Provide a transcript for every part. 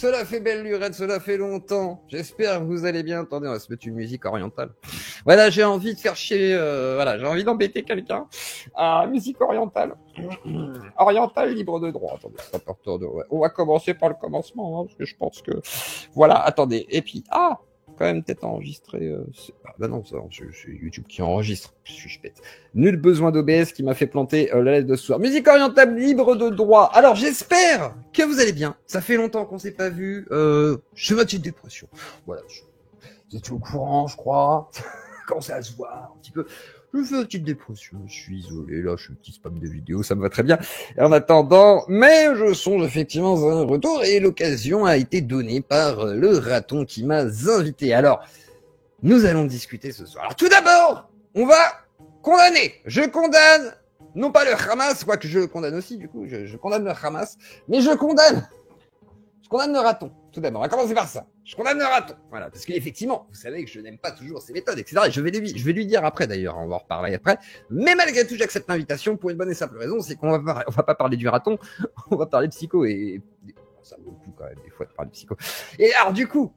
Cela fait belle lurette, cela fait longtemps. J'espère que vous allez bien. Attendez, on va se mettre une musique orientale. Voilà, j'ai envie de faire chier, voilà, j'ai envie d'embêter quelqu'un. Ah, musique orientale. Orientale libre de droit. Attendez, c'est pas porteur de... Ouais. On va commencer par le commencement, hein, parce que je pense que... Voilà, attendez. Et puis, quand même peut-être enregistré. Bah non, c'est YouTube qui enregistre. Je bête. Nul besoin d'OBS qui m'a fait planter la lettre de ce soir. Musique orientale libre de droit. Alors j'espère que vous allez bien. Ça fait longtemps qu'on s'est pas vu. Je suis ma petite dépression. Voilà. Vous êtes au courant, je crois. Commencez à se voir un petit peu. Je fais une petite dépression, je suis isolé, là, je suis un petit spam de vidéos, ça me va très bien. Et en attendant, mais je songe effectivement à un retour et l'occasion a été donnée par le raton qui m'a invité. Alors, nous allons discuter ce soir. Alors, tout d'abord, on va condamner. Je condamne, non pas le Hamas, quoique je le condamne aussi, du coup, je condamne le Hamas, mais je condamne le raton. Tout d'abord, on va commencer par ça. Je condamne le raton. Voilà, parce qu'effectivement, vous savez que je n'aime pas toujours ses méthodes, etc. Et je vais lui dire après d'ailleurs, on va en reparler après. Mais malgré tout, j'accepte l'invitation pour une bonne et simple raison, c'est qu'on va pas parler du raton, on va parler de psycho et ça vaut le coup quand même des fois de parler de psycho. Et alors du coup,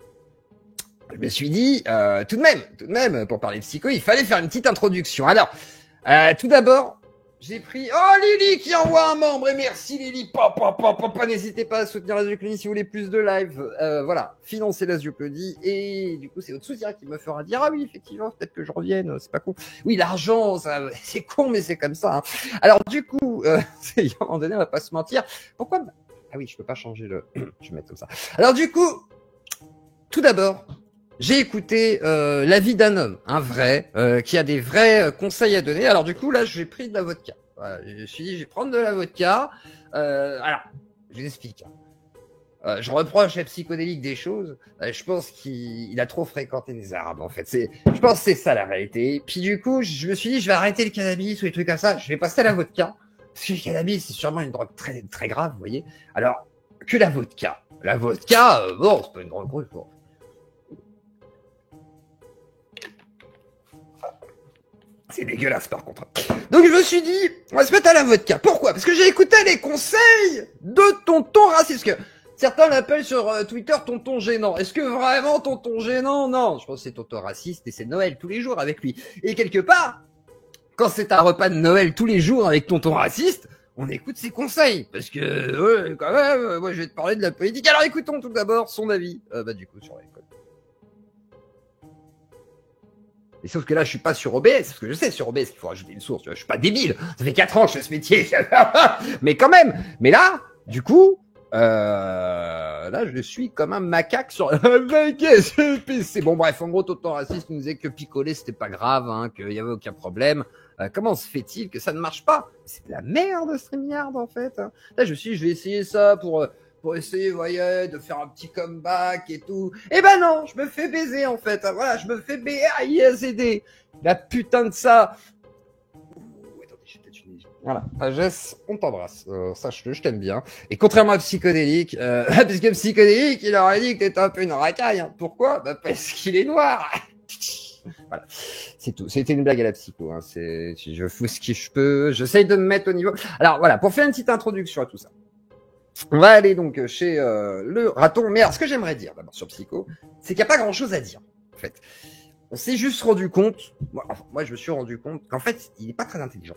je me suis dit, tout de même, pour parler de psycho, il fallait faire une petite introduction. Alors, tout d'abord, j'ai pris... Oh, Lily qui envoie un membre, et merci Lily. N'hésitez pas à soutenir la Zuclodie si vous voulez plus de live. Voilà, financer la Zuclodie. Et du coup, c'est votre soutien qui me fera dire, ah oui, effectivement, peut-être que je revienne, c'est pas con. Oui, l'argent, ça, c'est con, mais c'est comme ça. Hein. Alors du coup, à un moment donné, on va pas se mentir. Pourquoi... Ah oui, je peux pas changer le... je vais mettre comme ça. Alors du coup, tout d'abord... J'ai écouté l'avis d'un homme, un vrai, qui a des vrais conseils à donner. Alors du coup, là, j'ai pris de la vodka. Voilà, je me suis dit, je vais prendre de la vodka. Alors, je vous explique. Je reproche à Psychodélique des choses. Je pense qu'il a trop fréquenté les Arabes, en fait. Je pense que c'est ça la réalité. Puis du coup, je me suis dit, je vais arrêter le cannabis ou les trucs comme ça. Je vais passer à la vodka. Parce que le cannabis, c'est sûrement une drogue très, très grave, vous voyez. Alors, que la vodka. La vodka, bon, c'est pas une drogue rouge, bon. C'est dégueulasse par contre. Donc je me suis dit, on va se mettre à la vodka. Pourquoi? Parce que j'ai écouté les conseils de tonton raciste. Parce que certains l'appellent sur Twitter tonton gênant. Est-ce que vraiment tonton gênant? Non, je pense que c'est tonton raciste et c'est Noël tous les jours avec lui. Et quelque part, quand c'est un repas de Noël tous les jours avec tonton raciste, on écoute ses conseils. Parce que, ouais, quand même, moi je vais te parler de la politique. Alors écoutons tout d'abord son avis. Du coup, sur l'école. Et sauf que là, je suis pas sur OBS, parce que je sais sur OBS qu'il faut rajouter une source, tu vois, je suis pas débile. Ça fait 4 ans que je fais ce métier. Mais quand même. Mais là, du coup, là, je suis comme un macaque sur le PC. Bon, bref, en gros, Tonton Raciste nous disait que picoler, c'était pas grave, hein, qu'il y avait aucun problème. Comment se fait-il que ça ne marche pas? C'est de la merde, StreamYard, en fait. Hein. Là, je me suis dit, je vais essayer ça pour essayer, vous voyez, de faire un petit comeback et tout. Eh ben non, je me fais baiser, en fait. Voilà, je me fais BAISD. La putain de ça. Attendez, j'ai peut-être une... Voilà, Pagès, on t'embrasse. Sache-le, je t'aime bien. Et contrairement à Psychodélique, parce que Psychodélique, il aurait dit que t'étais un peu une racaille. Hein. Pourquoi? Bah parce qu'il est noir. Voilà, c'est tout. C'était une blague à la psycho. Hein. Je fous ce que je peux. J'essaye de me mettre au niveau. Alors voilà, pour faire une petite introduction à tout ça. On va aller donc chez le raton. Mais alors, ce que j'aimerais dire d'abord sur Psycho, c'est qu'il n'y a pas grand-chose à dire. En fait, on s'est juste rendu compte. Moi, je me suis rendu compte qu'en fait, il n'est pas très intelligent.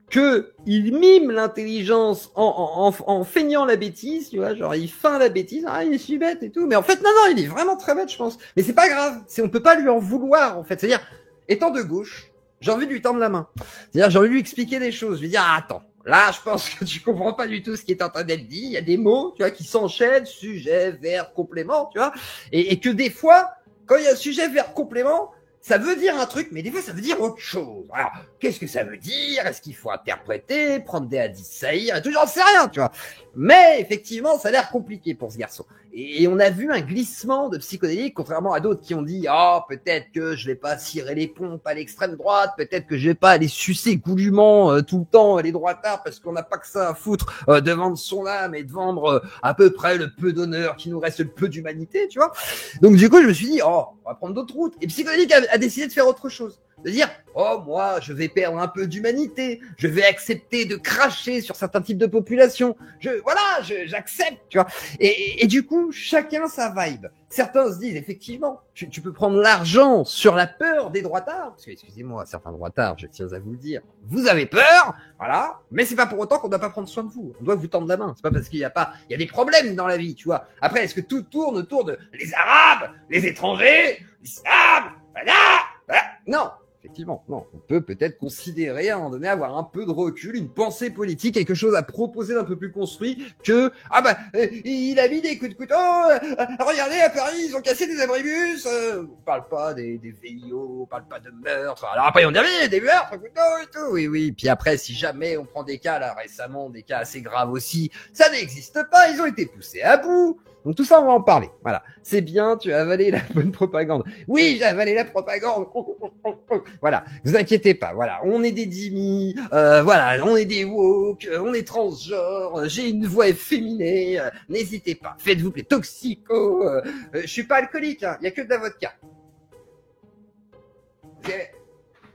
Que il mime l'intelligence en feignant la bêtise, tu vois, genre il feint la bêtise. Ah, il est si bête et tout. Mais en fait, non, il est vraiment très bête, je pense. Mais c'est pas grave. On peut pas lui en vouloir, en fait. C'est-à-dire, étant de gauche, j'ai envie de lui tendre la main. C'est-à-dire, j'ai envie de lui expliquer des choses. Lui dire, attends. Là, je pense que tu comprends pas du tout ce qui est en train d'être dit. Il y a des mots, tu vois, qui s'enchaînent, sujet, verbe, complément, tu vois. Et que des fois, quand il y a sujet, verbe, complément, ça veut dire un truc, mais des fois, ça veut dire autre chose. Alors, qu'est-ce que ça veut dire? Est-ce qu'il faut interpréter, prendre des hadiths saillir et tout? J'en sais rien, tu vois. Mais, effectivement, ça a l'air compliqué pour ce garçon. Et on a vu un glissement de Psychodélique, contrairement à d'autres qui ont dit, peut-être que je vais pas cirer les pompes à l'extrême droite, peut-être que je vais pas aller sucer goulûment tout le temps les droitards parce qu'on n'a pas que ça à foutre de vendre son âme et de vendre à peu près le peu d'honneur qui nous reste, le peu d'humanité, tu vois. Donc du coup, je me suis dit, on va prendre d'autres routes. Et Psychodélique a décidé de faire autre chose. De dire, oh, moi, je vais perdre un peu d'humanité, je vais accepter de cracher sur certains types de populations, j'accepte, tu vois. Et du coup, chacun sa vibe. Certains se disent, effectivement, tu peux prendre l'argent sur la peur des droitards, parce que, excusez-moi, certains droitards, je tiens à vous le dire, vous avez peur, voilà, mais c'est pas pour autant qu'on doit pas prendre soin de vous. On doit vous tendre la main. C'est pas parce qu'il y a des problèmes dans la vie, tu vois. Après, est-ce que tout tourne autour de les Arabes, les étrangers, l'islam, voilà. Non. Effectivement, non. On peut peut-être considérer à un moment donné avoir un peu de recul, une pensée politique, quelque chose à proposer d'un peu plus construit que il a mis des coups de couteau. Regardez à Paris, ils ont cassé des abribus. On parle pas des VIO, on parle pas de meurtre. Alors après on dit oui, des meurtres, couteau et tout. Oui. Puis après, si jamais on prend des cas là récemment, des cas assez graves aussi, ça n'existe pas. Ils ont été poussés à bout. Donc tout ça, on va en parler. Voilà. C'est bien, tu as avalé la bonne propagande. Oui, j'ai avalé la propagande. Voilà. Vous inquiétez pas. Voilà. On est des dhimmis. Voilà. On est des woke. On est transgenres. J'ai une voix efféminée. N'hésitez pas. Faites-vous plaisir. Toxico. Je suis pas alcoolique. Hein. Il y a que de la vodka.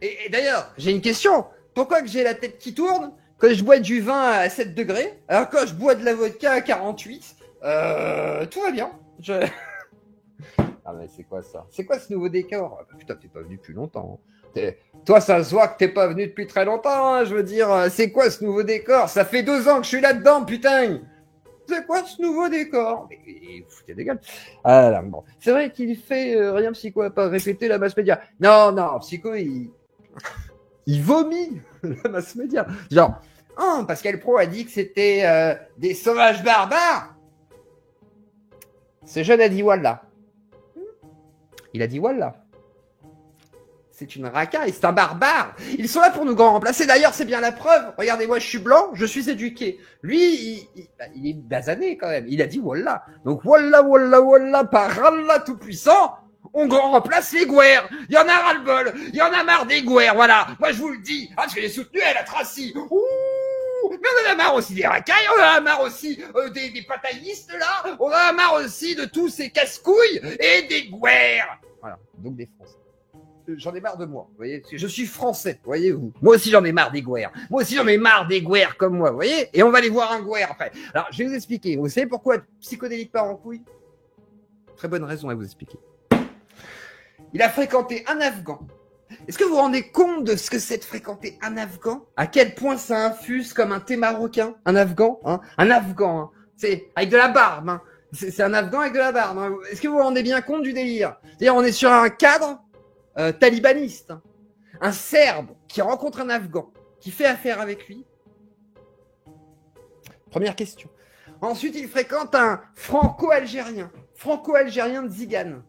Et d'ailleurs, j'ai une question. Pourquoi que j'ai la tête qui tourne quand je bois du vin à 7 degrés, alors quand je bois de la vodka à 48? Tout va bien. Ah mais c'est quoi ça? C'est quoi ce nouveau décor? Putain, t'es pas venu depuis longtemps. Toi, ça se voit que t'es pas venu depuis très longtemps, hein, je veux dire. C'est quoi ce nouveau décor? Ça fait 2 ans que je suis là-dedans, putain. C'est quoi ce nouveau décor? Mais vous foutez des gueules. Ah là, bon. C'est vrai qu'il fait rien Psycho à pas répéter la masse média. Non, Psycho, il vomit la masse média. Genre, Pascal Pro a dit que c'était des sauvages barbares. Ce jeune a dit Wallah. Il a dit Wallah. C'est une racaille, c'est un barbare. Ils sont là pour nous grand remplacer. D'ailleurs, c'est bien la preuve. Regardez, moi, je suis blanc, je suis éduqué. Lui, il est basané quand même. Il a dit Wallah. Donc, Wallah, par Allah tout-puissant, on grand remplace les guerres. Il y en a ras-le-bol. Il y en a marre des guerres, voilà. Moi, je vous le dis. Ah, je l'ai soutenu, elle a traci. Ouh. Mais on en a marre aussi des racailles, on en a marre aussi des pataillistes là, on en a marre aussi de tous ces casse-couilles et des guerres. Voilà, donc des Français. J'en ai marre de moi, vous voyez, je suis français, voyez-vous. Moi aussi j'en ai marre des guerres. Moi aussi j'en ai marre des guerres comme moi, vous voyez. Et on va aller voir un guerre après. Alors je vais vous expliquer. Vous savez pourquoi psychodélique part en couille? Très bonne raison à vous expliquer. Il a fréquenté un Afghan. Est-ce que vous vous rendez compte de ce que c'est de fréquenter un Afghan? À quel point ça infuse comme un thé marocain? Un Afghan, hein? Un Afghan, hein? C'est avec de la barbe, hein? C'est un Afghan avec de la barbe, hein? Est-ce que vous vous rendez bien compte du délire? C'est-à-dire, on est sur un cadre talibaniste. Hein? Un Serbe qui rencontre un Afghan, qui fait affaire avec lui. Première question. Ensuite, il fréquente un franco-algérien. Franco-algérien de Zigane.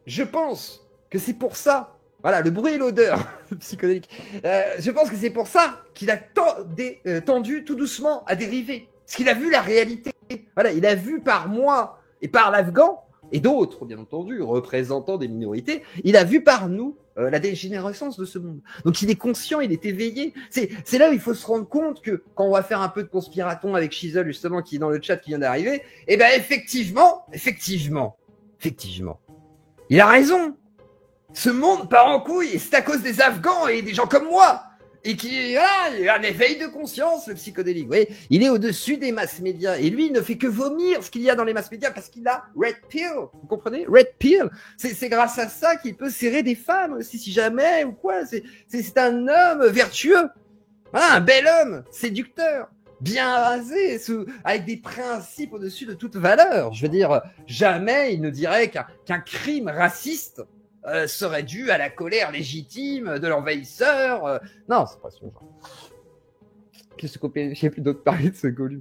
Je pense que c'est pour ça, voilà, le bruit et l'odeur psychodélique, je pense que c'est pour ça qu'il a tendu tout doucement à dériver. Parce qu'il a vu la réalité. Voilà, il a vu par moi et par l'Afghan, et d'autres, bien entendu, représentants des minorités, il a vu par nous la dégénérescence de ce monde. Donc il est conscient, il est éveillé. C'est là où il faut se rendre compte que, quand on va faire un peu de conspiraton avec Shizel, justement, qui est dans le chat, qui vient d'arriver, eh ben effectivement, il a raison. Ce monde part en couille et c'est à cause des Afghans et des gens comme moi. Et qui, voilà, il a un éveil de conscience, le psychodélique. Vous voyez, il est au-dessus des masses médias. Et lui, il ne fait que vomir ce qu'il y a dans les masses médias parce qu'il a Red Pill. Vous comprenez? Red Pill. C'est grâce à ça qu'il peut serrer des femmes aussi, si jamais, ou quoi. C'est un homme vertueux. Voilà, un bel homme, séducteur. Bien rasé, avec des principes au-dessus de toute valeur. Je veux dire, jamais il ne dirait qu'un crime raciste serait dû à la colère légitime de l'envahisseur. Non, c'est pas son genre. Qu'est-ce qu'on peut... J'ai plus d'autres parler de ce Gollum.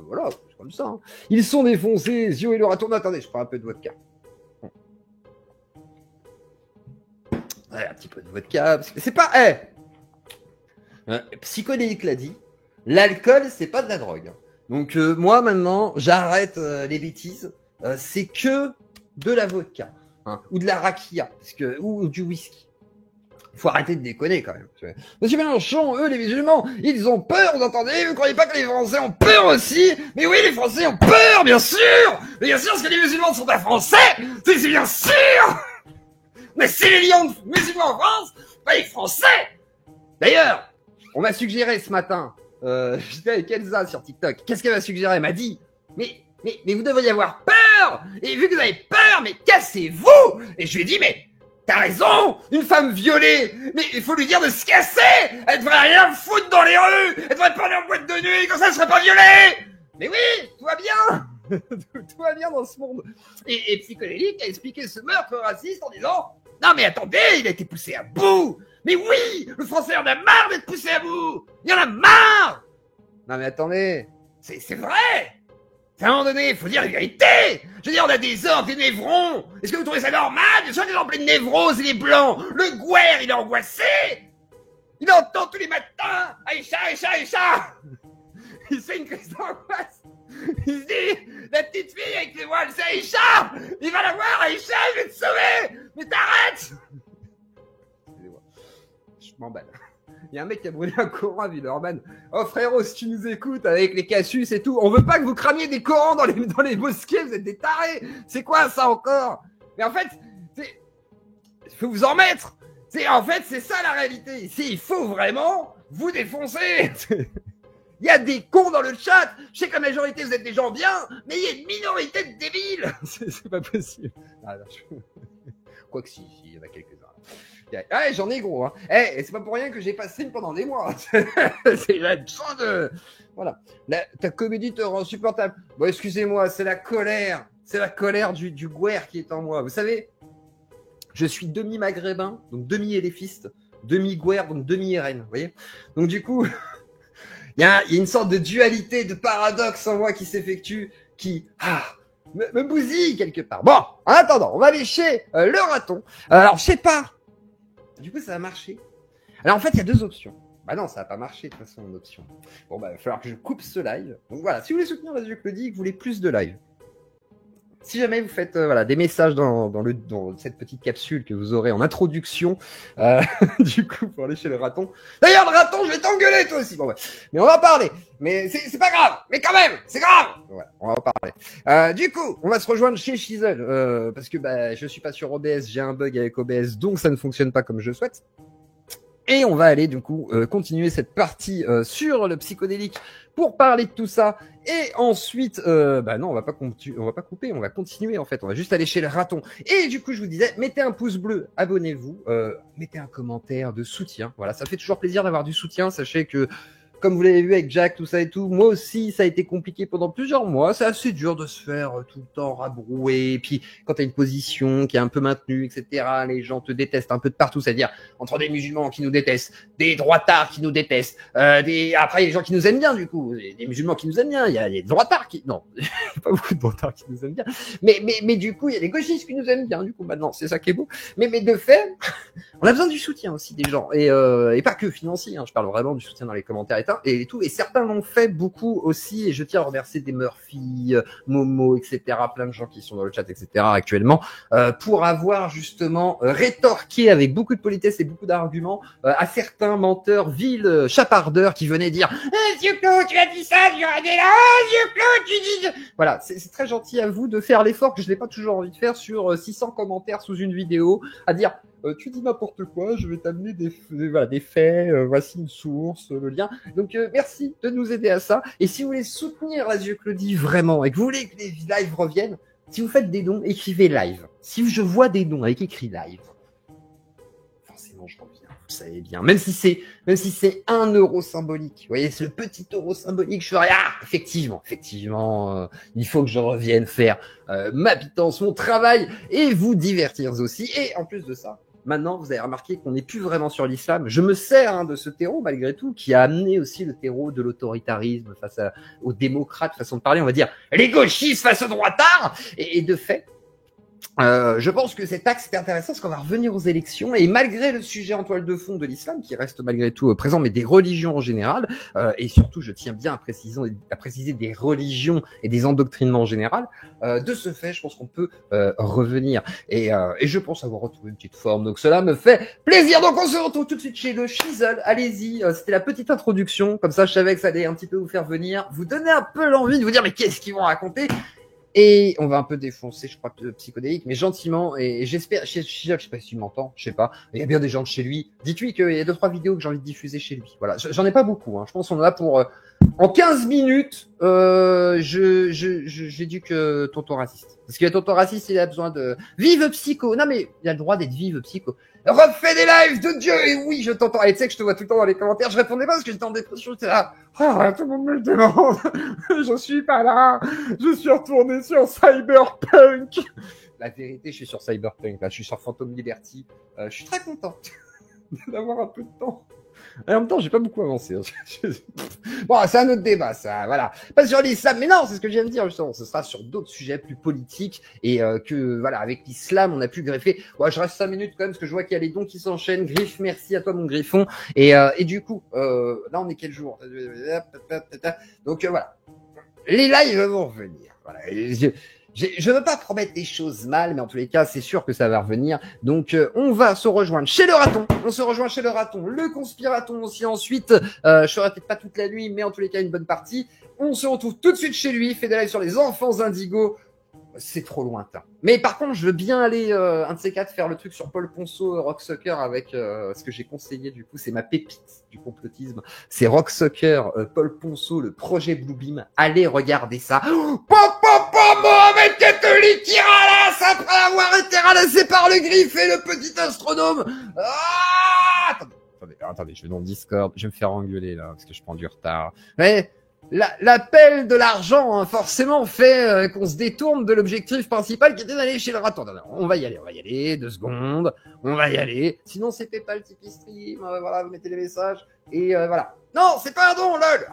Voilà, c'est comme ça. Hein. Ils sont défoncés, Zio et Laura tournent. Attendez, je prends un peu de vodka. Ouais, un petit peu de vodka. C'est pas... Psychodélique l'a dit. L'alcool, c'est pas de la drogue. Donc moi maintenant, j'arrête les bêtises. C'est que de la vodka, hein, ou de la rakia, ou du whisky. Faut arrêter de déconner quand même. Monsieur Mélenchon, eux les musulmans, ils ont peur, vous entendez? Vous croyez pas que les Français ont peur aussi? Mais oui, les Français ont peur, bien sûr. Mais bien sûr, parce que les musulmans ne sont pas français. C'est bien sûr. On a 6 millions de musulmans en France, pas les Français. D'ailleurs, on m'a suggéré ce matin, j'étais avec Elsa sur TikTok, qu'est-ce qu'elle m'a suggéré? Elle m'a dit, mais vous devriez avoir peur. Et vu que vous avez peur, mais cassez-vous. Et je lui ai dit, mais t'as raison, une femme violée, mais il faut lui dire de se casser. Elle devrait rien foutre dans les rues. Elle devrait pas aller en boîte de nuit, comme ça elle serait pas violée. Mais oui, tout va bien. Tout va bien dans ce monde. Et Psychodélique a expliqué ce meurtre raciste en disant, non mais attendez, il a été poussé à bout. Mais oui, le français en a marre d'être poussé à bout. Il en a marre. Non mais attendez, c'est vrai. À un moment donné, il faut dire la vérité. Je veux dire, on a des orques, des névrons. Est-ce que vous trouvez ça normal? Bien sûr, des gens pleins de névroses et des blancs. Le Gouer, il est angoissé. Il entend tous les matins Aïcha, Aïcha, Aïcha. Il fait une crise d'angoisse. Il se dit, la petite fille avec les voiles, c'est Aïcha. Il va la voir, Aïcha, je vais te sauver. Mais t'arrêtes. Excusez-moi, je m'emballe. Il y a un mec qui a brûlé un Coran à Villeurbanne. Oh frérot, si tu nous écoutes avec les Cassius et tout, on veut pas que vous cramiez des Corans dans les mosquées, vous êtes des tarés. C'est quoi ça encore? Mais en fait, il faut vous en mettre. En fait, c'est ça la réalité. Ici, il faut vraiment vous défoncer. Il y a des cons dans le chat. Je sais que la majorité, vous êtes des gens bien, mais il y a une minorité de débiles. C'est pas possible. Ah, non, Quoique si, il y en a quelques-uns. Ah, j'en ai gros, hein. Et c'est pas pour rien que j'ai pas stream pendant des mois. C'est la fin de... Voilà. Ta comédie te rend insupportable. Bon, excusez-moi, c'est la colère. C'est la colère du Gouer qui est en moi. Vous savez, je suis demi-maghrébin, donc demi-éléphiste, demi-Gouer, donc demi-RN, vous voyez. Donc du coup, il y a une sorte de dualité, de paradoxe en moi qui s'effectue, qui... me bousille quelque part. Bon, en attendant, on va aller chez le raton. Alors, je sais pas. Du coup, ça va marcher. Alors, en fait, il y a deux options. Bah non, ça va pas marcher de toute façon, une option. Bon, bah, il va falloir que je coupe ce live. Donc voilà, si vous voulez soutenir Radio Claudie, que vous voulez plus de live. Si jamais vous faites voilà, des messages dans cette petite capsule que vous aurez en introduction, du coup, pour aller chez le raton. D'ailleurs, le raton, je vais t'engueuler toi aussi. Bon, ouais. Mais on va en parler. Mais c'est pas grave. Mais quand même, c'est grave. Voilà, on va en parler. Du coup, on va se rejoindre chez Shizzle, parce que bah, je suis pas sur OBS, j'ai un bug avec OBS, donc ça ne fonctionne pas comme je souhaite. Et on va aller du coup continuer cette partie sur le psychodélique pour parler de tout ça. Et ensuite, bah non, on va pas couper, on va continuer en fait. On va juste aller chez le raton. Et du coup, je vous disais, mettez un pouce bleu, abonnez-vous, mettez un commentaire de soutien. Voilà, ça fait toujours plaisir d'avoir du soutien. Sachez que, comme vous l'avez vu avec Jack, tout ça et tout, moi aussi, ça a été compliqué pendant plusieurs mois. C'est assez dur de se faire tout le temps rabrouer. Et puis, quand t'as une position qui est un peu maintenue, etc., les gens te détestent un peu de partout. C'est-à-dire, entre des musulmans qui nous détestent, des droitards qui nous détestent, après, il y a des gens qui nous aiment bien, du coup. Des musulmans qui nous aiment bien. Il y a des droitards qui... Non, il y a pas beaucoup de droitards qui nous aiment bien. Mais du coup, il y a des gauchistes qui nous aiment bien, du coup, maintenant. C'est ça qui est beau. Mais de fait, on a besoin du soutien aussi des gens. Et pas que financier, hein. Je parle vraiment du soutien dans les commentaires et tout, et certains l'ont fait beaucoup aussi, et je tiens à remercier des Murphy, Momo, etc., plein de gens qui sont dans le chat, etc., actuellement, pour avoir justement rétorqué avec beaucoup de politesse et beaucoup d'arguments à certains menteurs, vils, chapardeurs qui venaient dire Monsieur Claude, tu as dit ça, tu as dit là, Monsieur Claude, tu dis... Voilà, c'est très gentil à vous de faire l'effort que je n'ai pas toujours envie de faire sur 600 commentaires sous une vidéo, à dire tu dis n'importe quoi, je vais t'amener des faits, voici une source, le lien. Donc merci de nous aider à ça. Et si vous voulez soutenir Radio Claudie vraiment et que vous voulez que les lives reviennent, si vous faites des dons, écrivez live. Si je vois des dons avec écrit live, forcément je reviens, vous le savez bien. Même si c'est 1 euro symbolique, vous voyez, c'est le petit euro symbolique, je ferai effectivement, il faut que je revienne faire ma pitance, mon travail et vous divertir aussi. Et en plus de ça, maintenant, vous avez remarqué qu'on n'est plus vraiment sur l'islam. Je me sers de ce terreau, malgré tout, qui a amené aussi le terreau de l'autoritarisme face aux démocrates, façon de parler, on va dire, les gauchistes face aux droitards. Et de fait, je pense que cet axe est intéressant parce qu'on va revenir aux élections et malgré le sujet en toile de fond de l'islam qui reste malgré tout présent, mais des religions en général, et surtout je tiens bien à préciser des religions et des endoctrinements en général, de ce fait je pense qu'on peut revenir et je pense avoir retrouvé une petite forme, donc cela me fait plaisir. Donc on se retrouve tout de suite chez le Shizzle, allez-y, c'était la petite introduction, comme ça je savais que ça allait un petit peu vous faire venir, vous donner un peu l'envie de vous dire mais qu'est-ce qu'ils vont raconter. Et on va un peu défoncer, je crois, le psychodélique, mais gentiment. Et j'espère, je sais pas si tu m'entends, je sais pas. Il y a bien des gens de chez lui. Dites-lui qu'il y a 2-3 vidéos que j'ai envie de diffuser chez lui. Voilà, j'en ai pas beaucoup. Hein. Je pense qu'on en a pour en 15 minutes. J'éduque tonton raciste. Parce que tonton raciste, il a besoin de vive psycho. Non mais il a le droit d'être vive psycho. Refais des lives de Dieu. Et oui, je t'entends. Et tu sais que je te vois tout le temps dans les commentaires. Je répondais pas parce que j'étais en dépression. J'étais là. Ah, tout le monde me le demande. Je suis pas là. Je suis retourné sur Cyberpunk. La vérité, je suis sur Cyberpunk. Là, je suis sur Phantom Liberty. Je suis très content d'avoir un peu de temps. Et en même temps, j'ai pas beaucoup avancé. Bon, c'est un autre débat, ça. Voilà. Pas sur l'islam, mais non, c'est ce que je viens de dire justement. Ce sera sur d'autres sujets plus politiques et que voilà, avec l'islam, on a pu greffer. Ouais, je reste 5 minutes quand même parce que je vois qu'il y a les dons qui s'enchaînent. Griffe, merci à toi, mon griffon. Et du coup, là, on est quel jour? Donc voilà. Les lives vont revenir. Voilà. Je veux pas promettre des choses mal, mais en tous les cas, c'est sûr que ça va revenir. Donc, on va se rejoindre chez le raton. On se rejoint chez le raton, le conspiraton aussi ensuite. Je serai peut-être pas toute la nuit, mais en tous les cas, une bonne partie. On se retrouve tout de suite chez lui, fait des lives sur les enfants indigos. C'est trop lointain. Mais par contre, je veux bien aller, un de ces quatre, faire le truc sur Paul Ponceau, Rock Soccer, avec ce que j'ai conseillé, du coup, c'est ma pépite du complotisme. C'est Rock Soccer, Paul Ponceau, le projet Bluebeam. Allez regarder ça. Mohamed Catholique qui ralasse après avoir été ralassé par le griffe et le petit astronome. Ah attendez, je vais dans Discord. Je vais me faire engueuler, là, parce que je prends du retard. Mais l'appel de l'argent, hein, forcément, fait qu'on se détourne de l'objectif principal qui était d'aller chez le raton. Non, on va y aller, 2 secondes, on va y aller. Sinon, c'est PayPal, Tipeee Stream, voilà, vous mettez les messages, et voilà. Non, c'est pas un don, lol.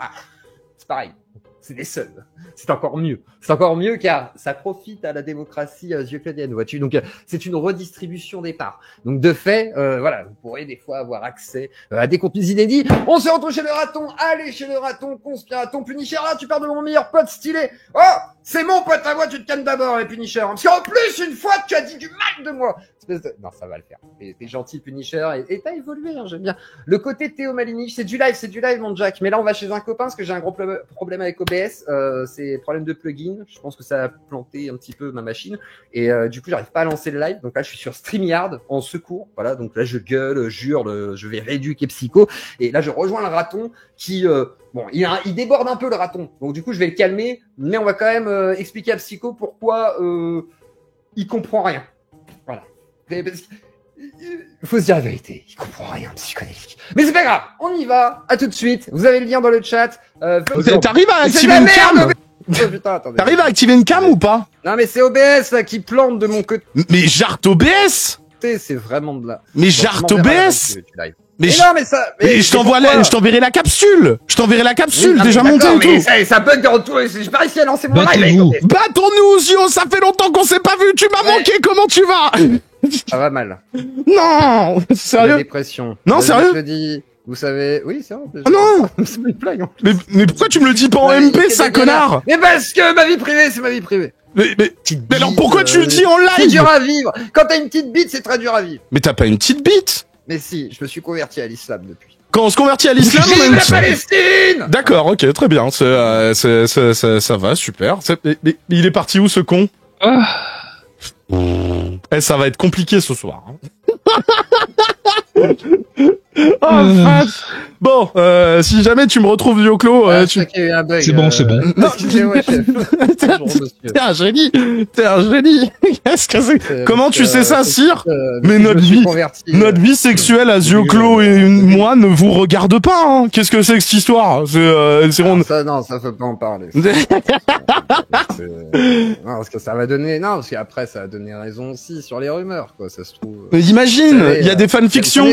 C'est pareil, c'est des seuls. C'est encore mieux. C'est encore mieux car ça profite à la démocratie dioclédienne, vois-tu. Donc, c'est une redistribution des parts. Donc, de fait, voilà, vous pourrez des fois avoir accès à des contenus inédits. On se retrouve chez le raton. Allez, chez le raton, conspiraton, Punisher. Là, tu parles de mon meilleur pote stylé. Oh, c'est mon pote à moi, tu te calmes d'abord, les Punisher. Parce qu'en plus, une fois, tu as dit du mal de moi. Non, ça va le faire. T'es gentil, Punisher, et t'as évolué, hein, j'aime bien. Le côté Théo Malinich, c'est du live, mon Jack. Mais là, on va chez un copain parce que j'ai un gros problème avec OBS. C'est problème de plugin. Je pense que ça a planté un petit peu ma machine. Et du coup, j'arrive pas à lancer le live. Donc là, je suis sur StreamYard en secours. Voilà, donc là, je gueule, jure, je vais rééduquer Psycho. Et là, je rejoins le raton qui... bon, il déborde un peu, le raton. Donc du coup, je vais le calmer. Mais on va quand même expliquer à Psycho pourquoi il comprend rien. Voilà. Parce qu'il faut se dire la vérité, il comprend rien, psychodélique. Mais c'est pas grave, on y va, à tout de suite. Vous avez le lien dans le chat. T'arrives à activer une cam? Putain, attendez. T'arrives à activer une cam ou pas? Non mais c'est OBS là qui plante de mon côté. Mais j'arte OBS? C'est vraiment de là. Mais j'arte OBS? Mais non, mais ça. Mais je t'enverrai la capsule. Je t'enverrai la capsule oui, déjà montée et tout. Ça bug de retour. J'ai pas réussi à lancer mon live. Battons-nous, Zio. Ça fait longtemps qu'on s'est pas vu. Tu m'as manqué. Comment tu vas? Ça va mal. Non. Sérieux? La dépression. Non, sérieux? Je te dis. Vous savez, oui, c'est vrai. Non. C'est une blague. Mais pourquoi tu me le dis pas en MP, ça, connard? Mais parce que ma vie privée, c'est ma vie privée. Mais alors pourquoi tu le dis en live? C'est dur à vivre. Quand t'as une petite bite, c'est très dur à vivre. Mais t'as pas une petite bite? Mais si, je me suis converti à l'islam depuis. Quand on se convertit à l'islam, vive la Palestine! D'accord, ok, très bien. Ça va, super. Mais il est parti où, ce con? Ça va être compliqué ce soir. Oh, vache. Bon, si jamais tu me retrouves Dioclo, C'est bon, c'est bon. Non, excusez-moi, chef. T'es un génie. Qu'est-ce que c'est? Comment tu sais ça, Sire? Mais notre vie sexuelle à Dioclo et moi ne vous regarde pas, hein. Qu'est-ce que c'est que cette histoire? Non, ça faut pas en parler. Non, parce que ça va donner, parce qu'après, ça va donner raison aussi sur les rumeurs, quoi, ça se trouve. Mais imagine, il y a des fanfictions.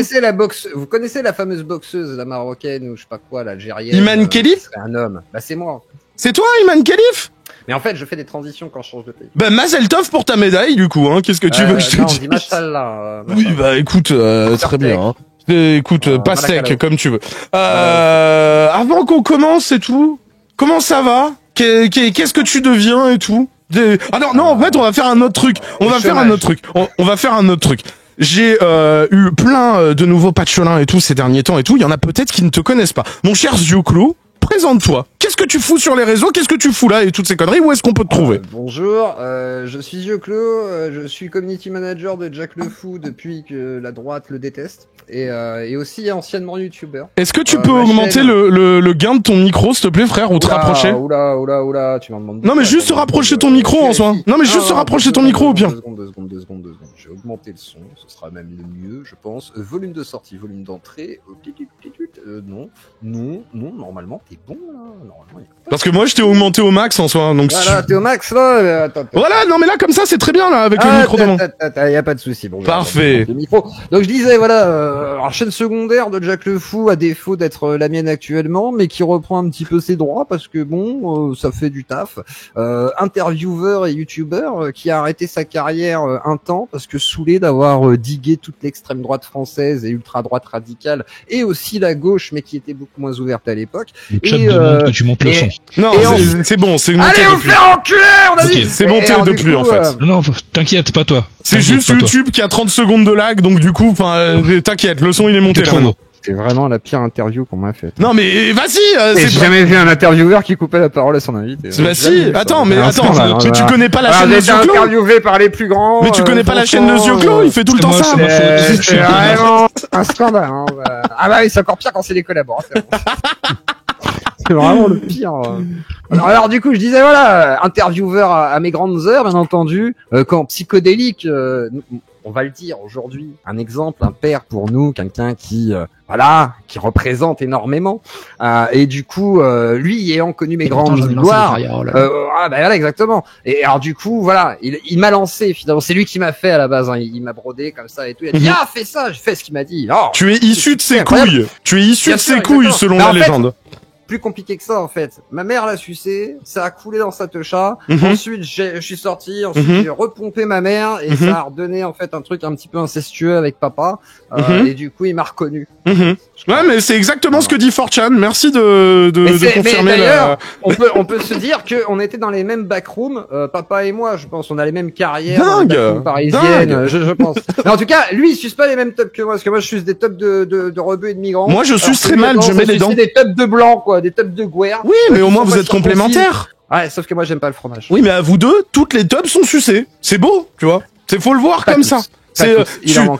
Vous connaissez la fameuse boxeuse, la marocaine, ou je sais pas quoi, l'algérienne. Iman Khelif? C'est un homme. Bah, c'est moi. C'est toi, Iman Khelif? Mais en fait, je fais des transitions quand je change de pays. Bah, Mazel Tov pour ta médaille, du coup, hein. Qu'est-ce que tu veux que je te dise? On dit Machallah. Oui, bah, écoute, très bien, hein. Écoute, pastèque, comme tu veux. Avant qu'on commence et tout, comment ça va? Qu'est-ce que tu deviens et tout? Ah non, en fait, on va faire un autre truc. On va faire un autre truc. J'ai eu plein de nouveaux patcholins et tout ces derniers temps et tout. Il y en a peut-être qui ne te connaissent pas. Mon cher Zioclo, présente-toi. Qu'est-ce que tu fous sur les réseaux? Qu'est-ce que tu fous là et toutes ces conneries? Où est-ce qu'on peut te trouver? Bonjour, je suis Dioclo, je suis community manager de Jack le Fou depuis que la droite le déteste et aussi anciennement youtubeur. Est-ce que tu peux augmenter le gain de ton micro, s'il te plaît, frère, ou te rapprocher? Oula, tu m'en demandes. Non, mais juste rapprocher ton micro en soi. Non, mais juste rapprocher ton micro au pire. 2 secondes. J'ai augmenté le son, ce sera même le mieux, je pense. Volume de sortie, volume d'entrée. Non, normalement t'es bon là. Normalement. Parce que moi je t'ai augmenté au max en soi, donc. Voilà, t'es au max là. Attends. Voilà, non mais là comme ça c'est très bien là avec le micro devant. Y a pas de souci. Bon. Parfait. Le micro. Donc je disais voilà, chaîne secondaire de Jack le Fou à défaut d'être la mienne actuellement, mais qui reprend un petit peu ses droits parce que bon, ça fait du taf. Intervieweur et youtubeur qui a arrêté sa carrière un temps parce que saoulé d'avoir digué toute l'extrême droite française et ultra droite radicale et aussi la gauche, mais qui était beaucoup moins ouverte à l'époque. Le chat demande que tu montes le son. Non, c'est bon, c'est monté. Allez vous faire enculer, on a dit. C'est monté depuis en fait. Non, t'inquiète, pas toi. C'est juste YouTube qui a 30 secondes de lag, donc du coup, enfin, t'inquiète, le son il est monté là maintenant. C'est vraiment la pire interview qu'on m'a faite. Non mais vas-y. J'ai jamais vu un intervieweur qui coupait la parole à son invité. Bah si, attends, mais tu connais pas la chaîne de Zioclo? Interviewé par les plus grands. Mais tu connais pas la chaîne de Zioclo? Il fait tout le temps ça. C'est vraiment un scandale. Ah bah oui, c'est encore pire quand c'est des collaborateurs. C'est vraiment le pire. Alors du coup, je disais voilà, intervieweur à mes grandes heures, bien entendu, quand psychodélique, on va le dire aujourd'hui, un exemple, un père pour nous, quelqu'un qui qui représente énormément. Et du coup, lui ayant connu mes grandes gloires, bah voilà exactement. Et alors du coup, voilà, il m'a lancé finalement. C'est lui qui m'a fait à la base. Hein. Il m'a brodé comme ça et tout. Il a dit fais ça. Je fais ce qu'il m'a dit. Oh, tu es issu de ses couilles. Tu es issu de ses couilles selon la légende. Plus compliqué que ça en fait. Ma mère l'a sucé, ça a coulé dans sa techa. Ensuite, je suis sorti, ensuite j'ai repompé ma mère et ça a redonné en fait un truc un petit peu incestueux avec papa. Et du coup, il m'a reconnu. Ouais, mais c'est exactement ce que dit 4chan. Merci de confirmer. Mais d'ailleurs, on peut se dire que on était dans les mêmes backrooms, papa et moi. Je pense, on a les mêmes carrières parisiennes. Je pense. Mais en tout cas, lui, il suce pas les mêmes tops que moi, parce que moi, je suce des tops de rebeux et de migrants. Moi, je suce très mal. Je mets les dents. Des tops de blanc, quoi. Des tops de guerre. Oui, mais au moins vous êtes complémentaires. Ouais, sauf que moi j'aime pas le fromage. Oui, mais à vous deux, toutes les tops sont sucées. C'est beau, tu vois. Faut le voir comme ça.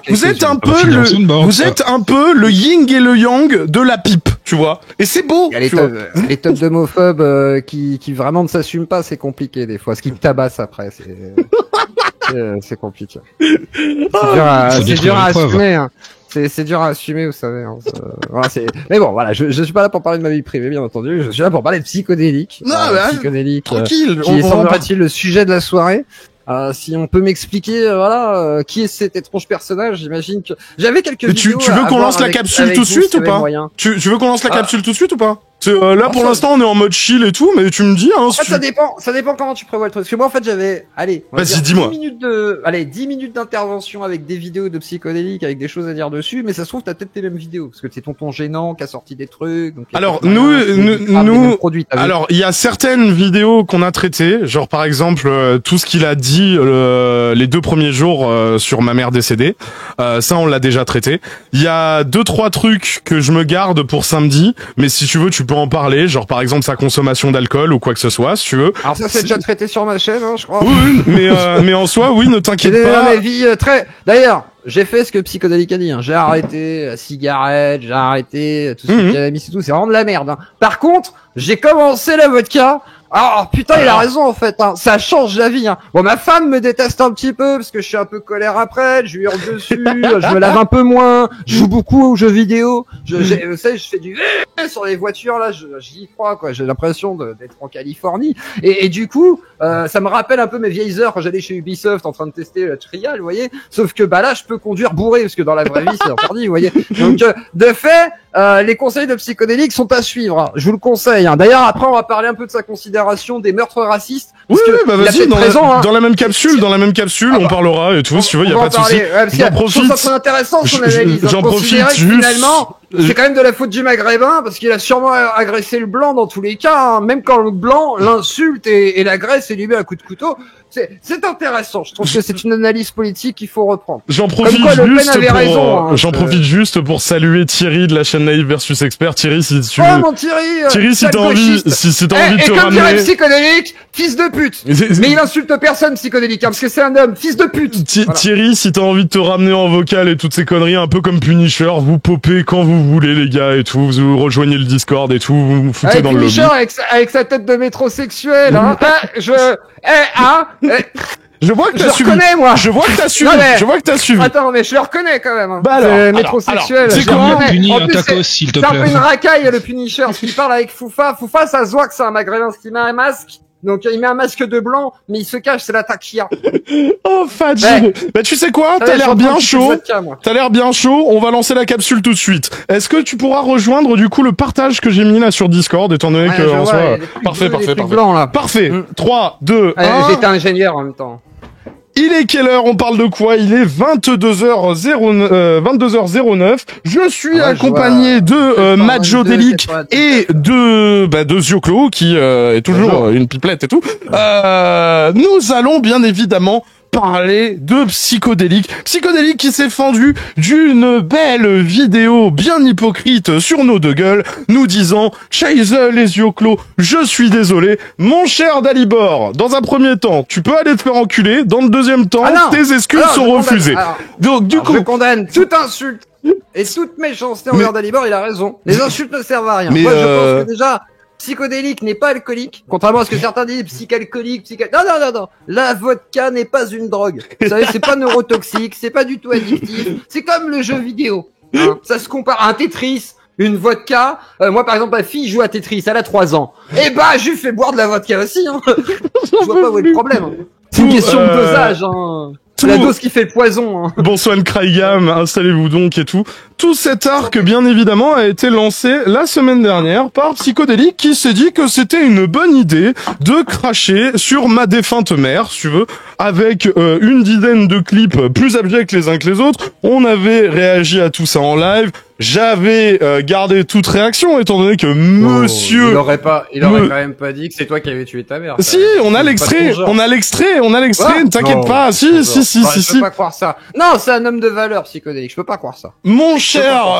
Vous êtes un peu le yin et le yang de la pipe, tu vois. Et c'est beau. Les tops d'homophobes qui vraiment ne s'assument pas, c'est compliqué des fois. Ce qui tabasse après, c'est compliqué. C'est dur à assumer. Hein. C'est dur à assumer, vous savez. Hein. Voilà, mais bon, voilà, je suis pas là pour parler de ma vie privée, bien entendu. Je suis là pour parler de psychodélique. Non, psychodélique. Tranquille. Qui semblerait-il le sujet de la soirée. Si on peut m'expliquer, qui est cet étrange personnage, j'imagine que j'avais quelques vidéos. Tu veux qu'on lance la capsule tout de suite ou pas? Tu veux qu'on lance la capsule tout de suite ou pas? Là pour l'instant on est en mode chill et tout, mais tu me dis hein. En fait, ça dépend comment tu prévois le truc. Parce que moi en fait j'avais, vas-y dis-moi. 10 minutes d'intervention avec des vidéos de psychodéliques avec des choses à dire dessus, mais ça se trouve t'as peut-être les mêmes vidéos parce que c'est tonton gênant qui a sorti des trucs. Donc alors alors il y a certaines vidéos qu'on a traitées, genre par exemple tout ce qu'il a dit les 2 premiers jours sur ma mère décédée. Ça on l'a déjà traité. Il y a 2-3 trucs que je me garde pour samedi, mais si tu veux tu peux en parler, genre par exemple sa consommation d'alcool ou quoi que ce soit, si tu veux. Alors ça c'est déjà traité sur ma chaîne, hein, je crois. Oui, mais en soi, oui, ne t'inquiète pas. D'ailleurs, j'ai fait ce que Psychodélique a dit. Hein. J'ai arrêté la cigarette, j'ai arrêté tout ce qui est cannabis et tout. C'est vraiment de la merde. Hein. Par contre, j'ai commencé la vodka. Ah putain, il a raison en fait. Hein. Ça change la vie. Hein. Bon, ma femme me déteste un petit peu parce que je suis un peu colère après. Je lui hurle dessus. Je me lave un peu moins. Je joue beaucoup aux jeux vidéo. Je fais du sur les voitures là. J'y crois quoi. J'ai l'impression d'être en Californie. Et du coup, ça me rappelle un peu mes vieilles heures quand j'allais chez Ubisoft en train de tester la trial, vous voyez. Sauf que bah là, je peux conduire bourré parce que dans la vraie vie, c'est interdit, vous voyez. Donc de fait, les conseils de Psychodélique sont à suivre. Hein. Je vous le conseille. Hein. D'ailleurs, après, on va parler un peu de sa considération des meurtres racistes. Oui, bah vas-y, dans la même capsule, on parlera et tout, si tu veux, y a pas de souci. J'en profite. Je trouve ça très intéressant son analyse. J'en profite finalement. C'est quand même de la faute du Maghrébin parce qu'il a sûrement agressé le blanc dans tous les cas, hein. Même quand le blanc l'insulte et l'agresse et lui met un coup de couteau. c'est intéressant. Je trouve que c'est une analyse politique qu'il faut reprendre. J'en profite juste pour saluer Thierry de la chaîne Naïve versus Expert. Thierry, si tu veux. Mon Thierry, si t'as envie, si t'as envie de te ramener. Dirait psychodélique, fils de pute. Mais il insulte personne psychodélique, hein, parce que c'est un homme, fils de pute. Thierry, si t'as envie de te ramener en vocal et toutes ces conneries, un peu comme Punisher, vous popez quand vous voulez, les gars, et tout. Vous rejoignez le Discord et tout, vous vous foutez dans le lobby. Punisher avec sa tête de métrosexuel, hein. Je vois que t'as suivi. Je vois que t'as suivi. Attends, mais je le reconnais quand même. Bah alors, métrosexuel. C'est quoi? Puni un tacos, s'il te plaît. C'est un peu une racaille, le Punisher. S'il parle avec Foufa, ça se voit que c'est un maghrébin, parce qu'il met un masque. Donc, il met un masque de blanc, mais il se cache, c'est la taquilla. Oh, Fadji. Bah, tu sais quoi? T'as l'air bien chaud. On va lancer la capsule tout de suite. Est-ce que tu pourras rejoindre, du coup, le partage que j'ai mis là sur Discord, étant donné que, en soi, parfait. Parfait. 3, 2, 1. J'étais ingénieur en même temps. Il est quelle heure? On parle de quoi? Il est 22h09. Je suis accompagné de Majodelic et de Zioclo, qui est toujours une pipelette et tout. Nous allons bien évidemment parler de Psychodélique qui s'est fendu d'une belle vidéo bien hypocrite sur nos deux gueules, nous disant « Chaisel et Zioclo, je suis désolé, mon cher Dalibor, dans un premier temps, tu peux aller te faire enculer, dans le deuxième temps, tes excuses sont refusées. » Donc du coup, je condamne toute insulte et toute méchanceté envers Dalibor, il a raison. Les insultes ne servent à rien. Moi, je pense que déjà... Psychodélique n'est pas alcoolique, contrairement à ce que certains disent, psychalcoolique, Non. La vodka n'est pas une drogue. Vous savez, c'est pas neurotoxique, c'est pas du tout addictif. C'est comme le jeu vidéo. Hein. Ça se compare à un Tetris, une vodka. Moi, par exemple, ma fille joue à Tetris, elle a 3 ans. Eh bah, je lui fais boire de la vodka aussi, hein. Je vois pas où est le problème. Hein. C'est une question de dosage, hein. La dose qui fait le poison. Hein. Bonsoir Kraigam, installez-vous donc et tout. Tout cet arc, bien évidemment, a été lancé la semaine dernière par Psychodélique qui s'est dit que c'était une bonne idée de cracher sur ma défunte mère, si tu veux, avec une dizaine de clips plus abjects les uns que les autres. On avait réagi à tout ça en live. J'avais gardé toute réaction étant donné que monsieur... Il aurait quand même pas dit que c'est toi qui avais tué ta mère. Si, on a l'extrait, ne t'inquiète pas. Si. Je peux pas croire ça. Non, c'est un homme de valeur, Psychodélique, je peux pas croire ça. Mon cher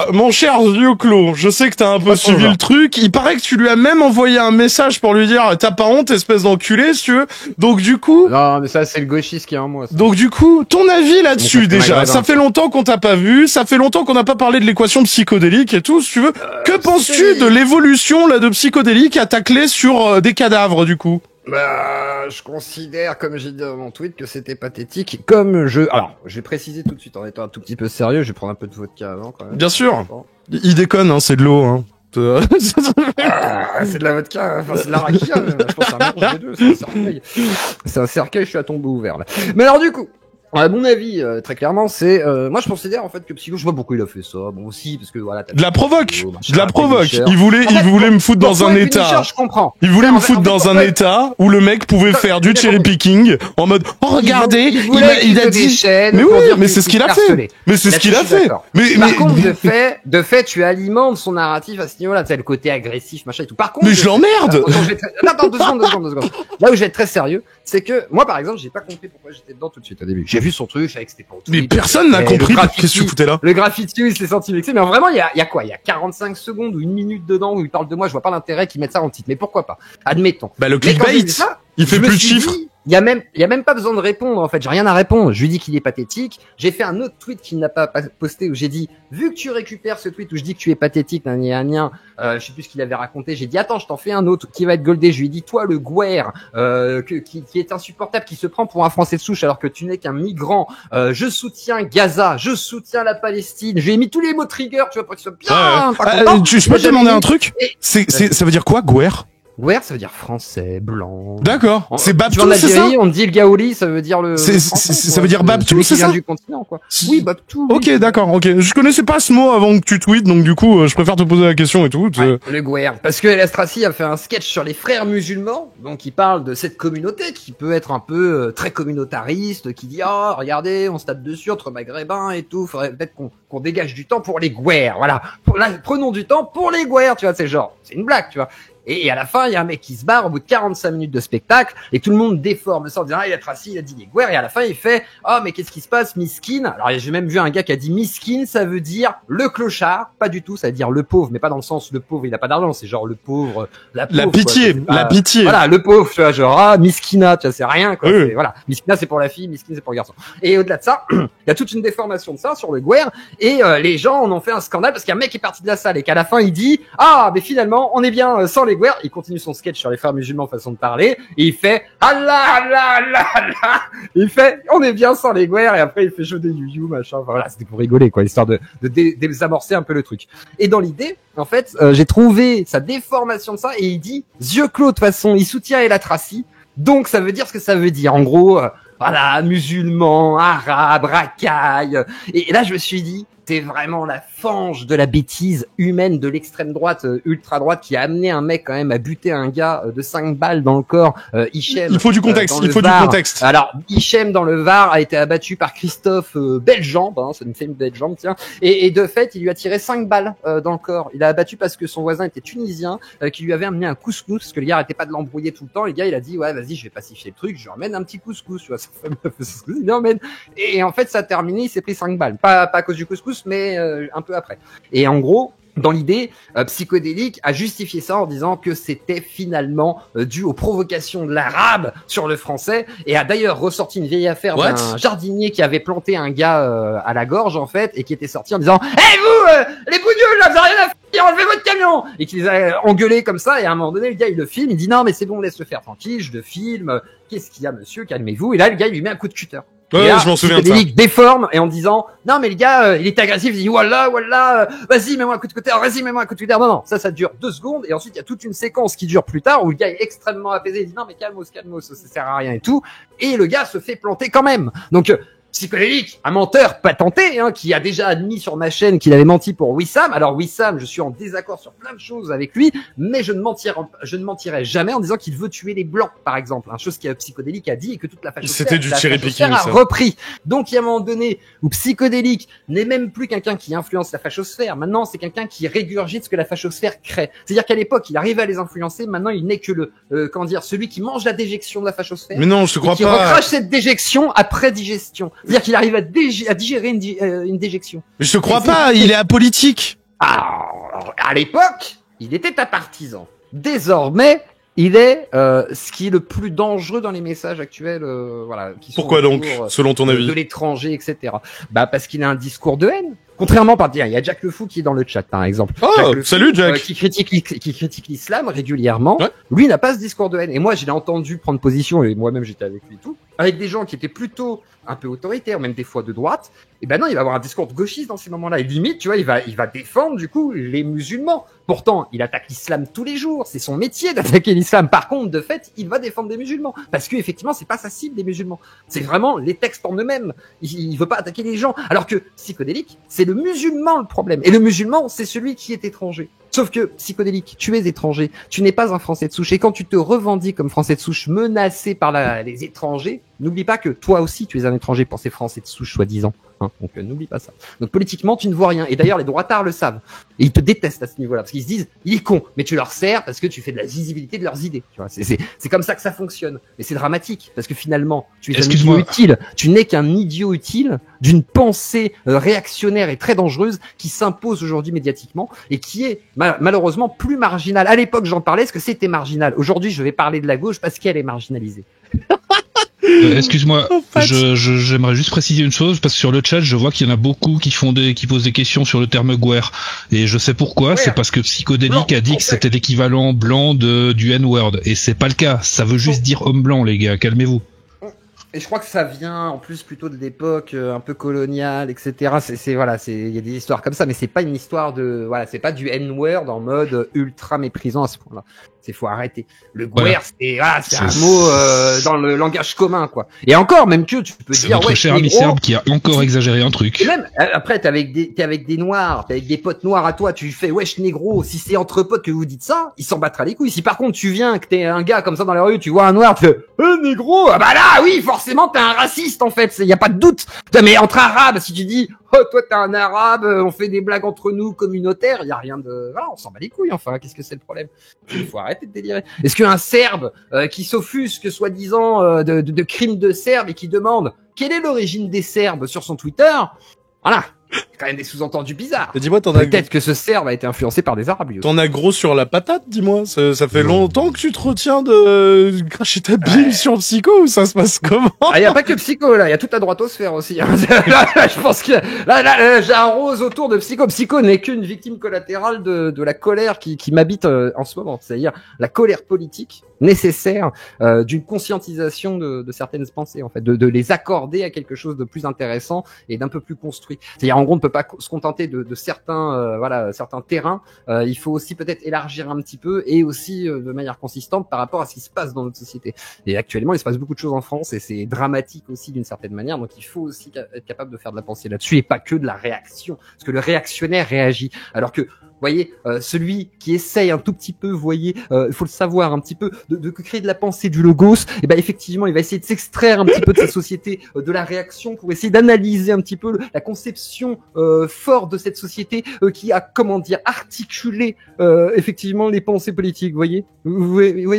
Zioclo, je sais que t'as un peu suivi le truc. Il paraît que tu lui as même envoyé un message pour lui dire t'as pas honte, espèce d'enculé, si tu veux. Donc du coup. Non, mais ça c'est le gauchiste qui est en moi. Ça. Donc du coup, ton avis là-dessus déjà. Ça fait longtemps qu'on t'a pas vu. Ça fait longtemps qu'on n'a pas parlé de l'équation Psychodélique et tout, si tu veux. Que penses-tu de l'évolution là de Psychodélique à tacler sur des cadavres du coup? Bah, je considère, comme j'ai dit dans mon tweet, que c'était pathétique. Comme je... Alors, je vais préciser tout de suite en étant un tout petit peu sérieux, je vais prendre un peu de vodka avant quand même. Bien sûr. Il déconne, hein, c'est de l'eau, hein. C'est de la vodka, enfin c'est de la rakia, je pense que c'est un mélange des deux, c'est un cercueil. C'est un cercueil, je suis à tombeau ouvert là. Mais alors du coup, à mon avis, très clairement, c'est moi je considère en fait que Psycho, je sais pas pourquoi il a fait ça. Bon aussi parce que voilà. De la provoque. Il voulait me foutre dans un état. Je comprends. Il voulait me foutre dans un état où le mec pouvait faire du cherry picking en mode oh regardez, il a dit. Mais oui, mais c'est ce qu'il a fait. Mais c'est ce qu'il a fait. Mais par contre de fait, tu alimentes son narratif à ce niveau-là, tu sais le côté agressif, machin et tout. Par contre, mais je l'emmerde. Attends, deux secondes. Là où je vais être très sérieux, c'est que moi par exemple, j'ai pas compris pourquoi j'étais dedans tout de suite au début. J'ai vu son truc, je savais que c'était pour tout. Mais personne n'a compris qu'est-ce que tu foutais là. Le graffiti, il s'est senti vexé, mais vraiment, il y a quoi? Il y a 45 secondes ou 1 minute dedans où il parle de moi, je vois pas l'intérêt qu'ils mettent ça en titre. Mais pourquoi pas? Admettons. Bah, le clickbait, il fait plus de chiffres. Il y a même pas besoin de répondre, en fait. J'ai rien à répondre. Je lui dis qu'il est pathétique. J'ai fait un autre tweet qu'il n'a pas posté où j'ai dit, vu que tu récupères ce tweet où je dis que tu es pathétique, je sais plus ce qu'il avait raconté. J'ai dit, attends, je t'en fais un autre qui va être goldé. Je lui ai dit, toi, le Gouer, qui est insupportable, qui se prend pour un Français de souche alors que tu n'es qu'un migrant. Je soutiens Gaza. Je soutiens la Palestine. J'ai mis tous les mots trigger, tu vois, pour qu'il soit bien. Je peux te demander un truc? Ça veut dire quoi, Gouer? Gouer, ça veut dire français, blanc. D'accord. C'est Babtou, c'est ça? On dit le Gaouli, ça veut dire le... Ça veut dire Babtou, c'est ça? Du continent, quoi. Oui, Babtou. Ok, d'accord, ok. Je connaissais pas ce mot avant que tu tweets, donc du coup, je préfère te poser la question et tout. Ouais, le Gouer. Parce que Estrassi a fait un sketch sur les frères musulmans, donc il parle de cette communauté qui peut être un peu très communautariste, qui dit, oh, regardez, on se tape dessus entre maghrébins et tout, faudrait peut-être qu'on dégage du temps pour les Gouer, voilà. Prenons du temps pour les Gouer, tu vois, c'est une blague, tu vois. Et à la fin, il y a un mec qui se barre au bout de 45 minutes de spectacle et tout le monde déforme ça en disant, ah, il a Tracy, il a dit les Guerre, et à la fin, il fait, oh, mais qu'est-ce qui se passe, miskin? Alors, j'ai même vu un gars qui a dit miskin, ça veut dire le clochard. Pas du tout, ça veut dire le pauvre, mais pas dans le sens le pauvre, il a pas d'argent, c'est genre le pauvre, la pitié, quoi, la pitié. Voilà, le pauvre, tu vois, genre, ah, miskina, tu vois, c'est rien, quoi. Oui. Voilà. Miskina, c'est pour la fille, miskin, c'est pour le garçon. Et au-delà de ça, il y a toute une déformation de ça sur le Guerre, et les gens en ont fait un scandale parce qu'un mec est parti de la salle et qu'à la fin, il dit, ah, mais finalement, on est bien sans les Guerre. Il continue son sketch sur les frères musulmans façon de parler, et il fait, Allah, Allah, Allah, Allah. Il fait, on est bien sans les Guerre, et après, il fait jouer des you machin. Enfin, voilà, c'était pour rigoler, quoi, histoire de désamorcer un peu le truc. Et dans l'idée, en fait, j'ai trouvé sa déformation de ça, et il dit, yeux clos, de toute façon, il soutient El Atraci, donc ça veut dire ce que ça veut dire. En gros, voilà, musulmans, arabes, racailles. Et là, je me suis dit, c'est vraiment la fange de la bêtise humaine de l'extrême droite, ultra droite, qui a amené un mec quand même à buter un gars de 5 balles dans le corps, Hichem. Il faut du contexte, il faut du contexte. Alors, Hichem dans le Var a été abattu par Christophe Bellembe, hein, ça me fait une Bellembe, tiens. Et de fait, il lui a tiré 5 balles dans le corps. Il a abattu parce que son voisin était tunisien, qui lui avait amené un couscous, parce que le gars arrêtait pas de l'embrouiller tout le temps. Le gars, il a dit, ouais, vas-y, je vais pacifier le truc, je lui emmène un petit couscous, tu vois, ça fait il lui emmène. Et en fait, ça a terminé, il s'est pris 5 balles. Pas à cause du couscous, mais un peu après. Et en gros, dans l'idée, Psychodélique a justifié ça en disant que c'était finalement dû aux provocations de l'arabe sur le français, et a d'ailleurs ressorti une vieille affaire d'un jardinier qui avait planté un gars à la gorge en fait, et qui était sorti en disant « Hey vous, les bougneuls là, vous avez rien à faire, enlevez votre camion !» et qui les a engueulés comme ça, et à un moment donné, le gars il le filme, il dit « Non mais c'est bon, laisse le faire tranquille, je le filme, qu'est-ce qu'il y a monsieur, calmez-vous », et là le gars il lui met un coup de cutter. Ouais, là, je m'en souviens de ça. Déforme et en disant non mais le gars il est agressif, il dit voilà vas-y mets-moi un coup de cutter, vas-y mets-moi un coup de cutter. Non ça dure 2 secondes et ensuite il y a toute une séquence qui dure plus tard où le gars est extrêmement apaisé, il dit non mais calmos ça sert à rien et tout, et le gars se fait planter quand même. Donc Psychodélique, un menteur patenté, hein, qui a déjà admis sur ma chaîne qu'il avait menti pour Wissam. Alors Wissam, je suis en désaccord sur plein de choses avec lui, mais je ne mentirai jamais en disant qu'il veut tuer les blancs, par exemple. Hein, chose que Psychodélique a dit et que toute la fachosphère a repris. Donc il y a un moment donné où Psychodélique n'est même plus quelqu'un qui influence la fachosphère. Maintenant, c'est quelqu'un qui régurgite ce que la fachosphère crée. C'est-à-dire qu'à l'époque, il arrivait à les influencer. Maintenant, il n'est que celui qui mange la déjection de la fachosphère. Mais non, je te crois pas. Qui recrache cette déjection après digestion. C'est-à-dire qu'il arrive à digérer une déjection. Mais je te crois pas, il est apolitique. Alors, à l'époque, il était un partisan. Désormais, il est ce qui est le plus dangereux dans les messages actuels. Voilà. Qui sont pourquoi donc, selon ton avis? De l'étranger, etc. Bah parce qu'il a un discours de haine. Contrairement, il y a Jack le Fou qui est dans le chat, par exemple. Oh, salut Jack. Qui critique l'islam régulièrement. Ouais. Lui, il n'a pas ce discours de haine. Et moi, je l'ai entendu prendre position, et moi-même, j'étais avec lui et tout, avec des gens qui étaient plutôt un peu autoritaires, même des fois de droite. Et ben non, il va avoir un discours de gauchiste dans ces moments-là. Et limite, tu vois, il va défendre, du coup, les musulmans. Pourtant, il attaque l'islam tous les jours. C'est son métier d'attaquer l'islam. Par contre, de fait, il va défendre des musulmans. Parce que, effectivement, c'est pas sa cible, des musulmans. C'est vraiment les textes en eux-mêmes. Il veut pas attaquer les gens. Alors que, Psychodélique, c'est le musulman le problème. Et le musulman, c'est celui qui est étranger. Sauf que, Psychodélique, tu es étranger. Tu n'es pas un Français de souche. Et quand tu te revendiques comme Français de souche menacé par les étrangers, n'oublie pas que toi aussi, tu es un étranger pour ces Français de souche, soi-disant. Hein, donc n'oublie pas ça. Donc politiquement, tu ne vois rien. Et d'ailleurs, les droitards le savent. Et ils te détestent à ce niveau-là. Parce qu'ils se disent, il est con. Mais tu leur sers parce que tu fais de la visibilité de leurs idées. Tu vois, c'est comme ça que ça fonctionne. Mais c'est dramatique. Parce que finalement, tu es un idiot utile. Tu n'es qu'un idiot utile d'une pensée réactionnaire et très dangereuse qui s'impose aujourd'hui médiatiquement et qui est malheureusement plus marginale. À l'époque, j'en parlais parce que c'était marginal. Aujourd'hui, je vais parler de la gauche parce qu'elle est marginalisée. Excuse-moi, j'aimerais juste préciser une chose parce que sur le chat, je vois qu'il y en a beaucoup qui posent des questions sur le terme Guerre et je sais pourquoi. Ouais. C'est parce que Psychodélique a dit que c'était l'équivalent blanc du N-word et c'est pas le cas. Ça veut juste dire homme blanc, les gars. Calmez-vous. Et je crois que ça vient en plus plutôt de l'époque un peu coloniale, etc. Il y a des histoires comme ça, mais c'est pas une histoire c'est pas du N-word en mode ultra méprisant à ce point-là. Faut arrêter. Le Guerre, c'est un mot dans le langage commun, quoi. Et encore, même que tu peux dire, ouais, cher ami serbe qui a encore exagéré un truc. Et même après, t'es avec des noirs, t'es avec des potes noirs à toi, tu fais wesh négro. Si c'est entre potes que vous dites ça, ils s'en battra les couilles. Si par contre tu viens, que t'es un gars comme ça dans la rue, tu vois un noir, tu fais négro, ah bah là, oui, forcément. forcément t'es un raciste en fait, il y a pas de doute. Mais entre arabes, si tu dis oh toi t'es un arabe, on fait des blagues entre nous communautaires, il y a rien de voilà, on s'en bat les couilles enfin, qu'est-ce que c'est le problème? Il faut arrêter de délirer. Est-ce qu'un Serbe qui s'offusque soi-disant de crimes de Serbes et qui demande quelle est l'origine des Serbes sur son Twitter, voilà. Il y a quand même des sous-entendus bizarres. Dis-moi, peut-être que ce Serbe a été influencé par des Arabes. T'en as gros sur la patate, dis-moi. Ça fait longtemps que tu te retiens de cracher ta bile sur Psycho ou ça se passe comment? Ah, y a pas que Psycho, là. Y a toute la droitosphère aussi. Hein. Là, je pense que, là, j'arrose autour de Psycho. Psycho n'est qu'une victime collatérale de la colère qui m'habite en ce moment. C'est-à-dire la colère politique nécessaire d'une conscientisation de certaines pensées, en fait. De les accorder à quelque chose de plus intéressant et d'un peu plus construit. C'est-à-dire, en gros, on ne peut pas se contenter de certains, certains terrains. Il faut aussi peut-être élargir un petit peu et aussi de manière consistante par rapport à ce qui se passe dans notre société. Et actuellement, il se passe beaucoup de choses en France et c'est dramatique aussi d'une certaine manière. Donc, il faut aussi être capable de faire de la pensée là-dessus et pas que de la réaction. Parce que le réactionnaire réagit. Alors que, vous voyez, celui qui essaye un tout petit peu, vous voyez, il faut le savoir un petit peu, de créer de la pensée du logos, et ben effectivement, il va essayer de s'extraire un petit peu de sa société, de la réaction, pour essayer d'analyser un petit peu la conception forte de cette société qui a, comment dire, articulé effectivement les pensées politiques. Vous voyez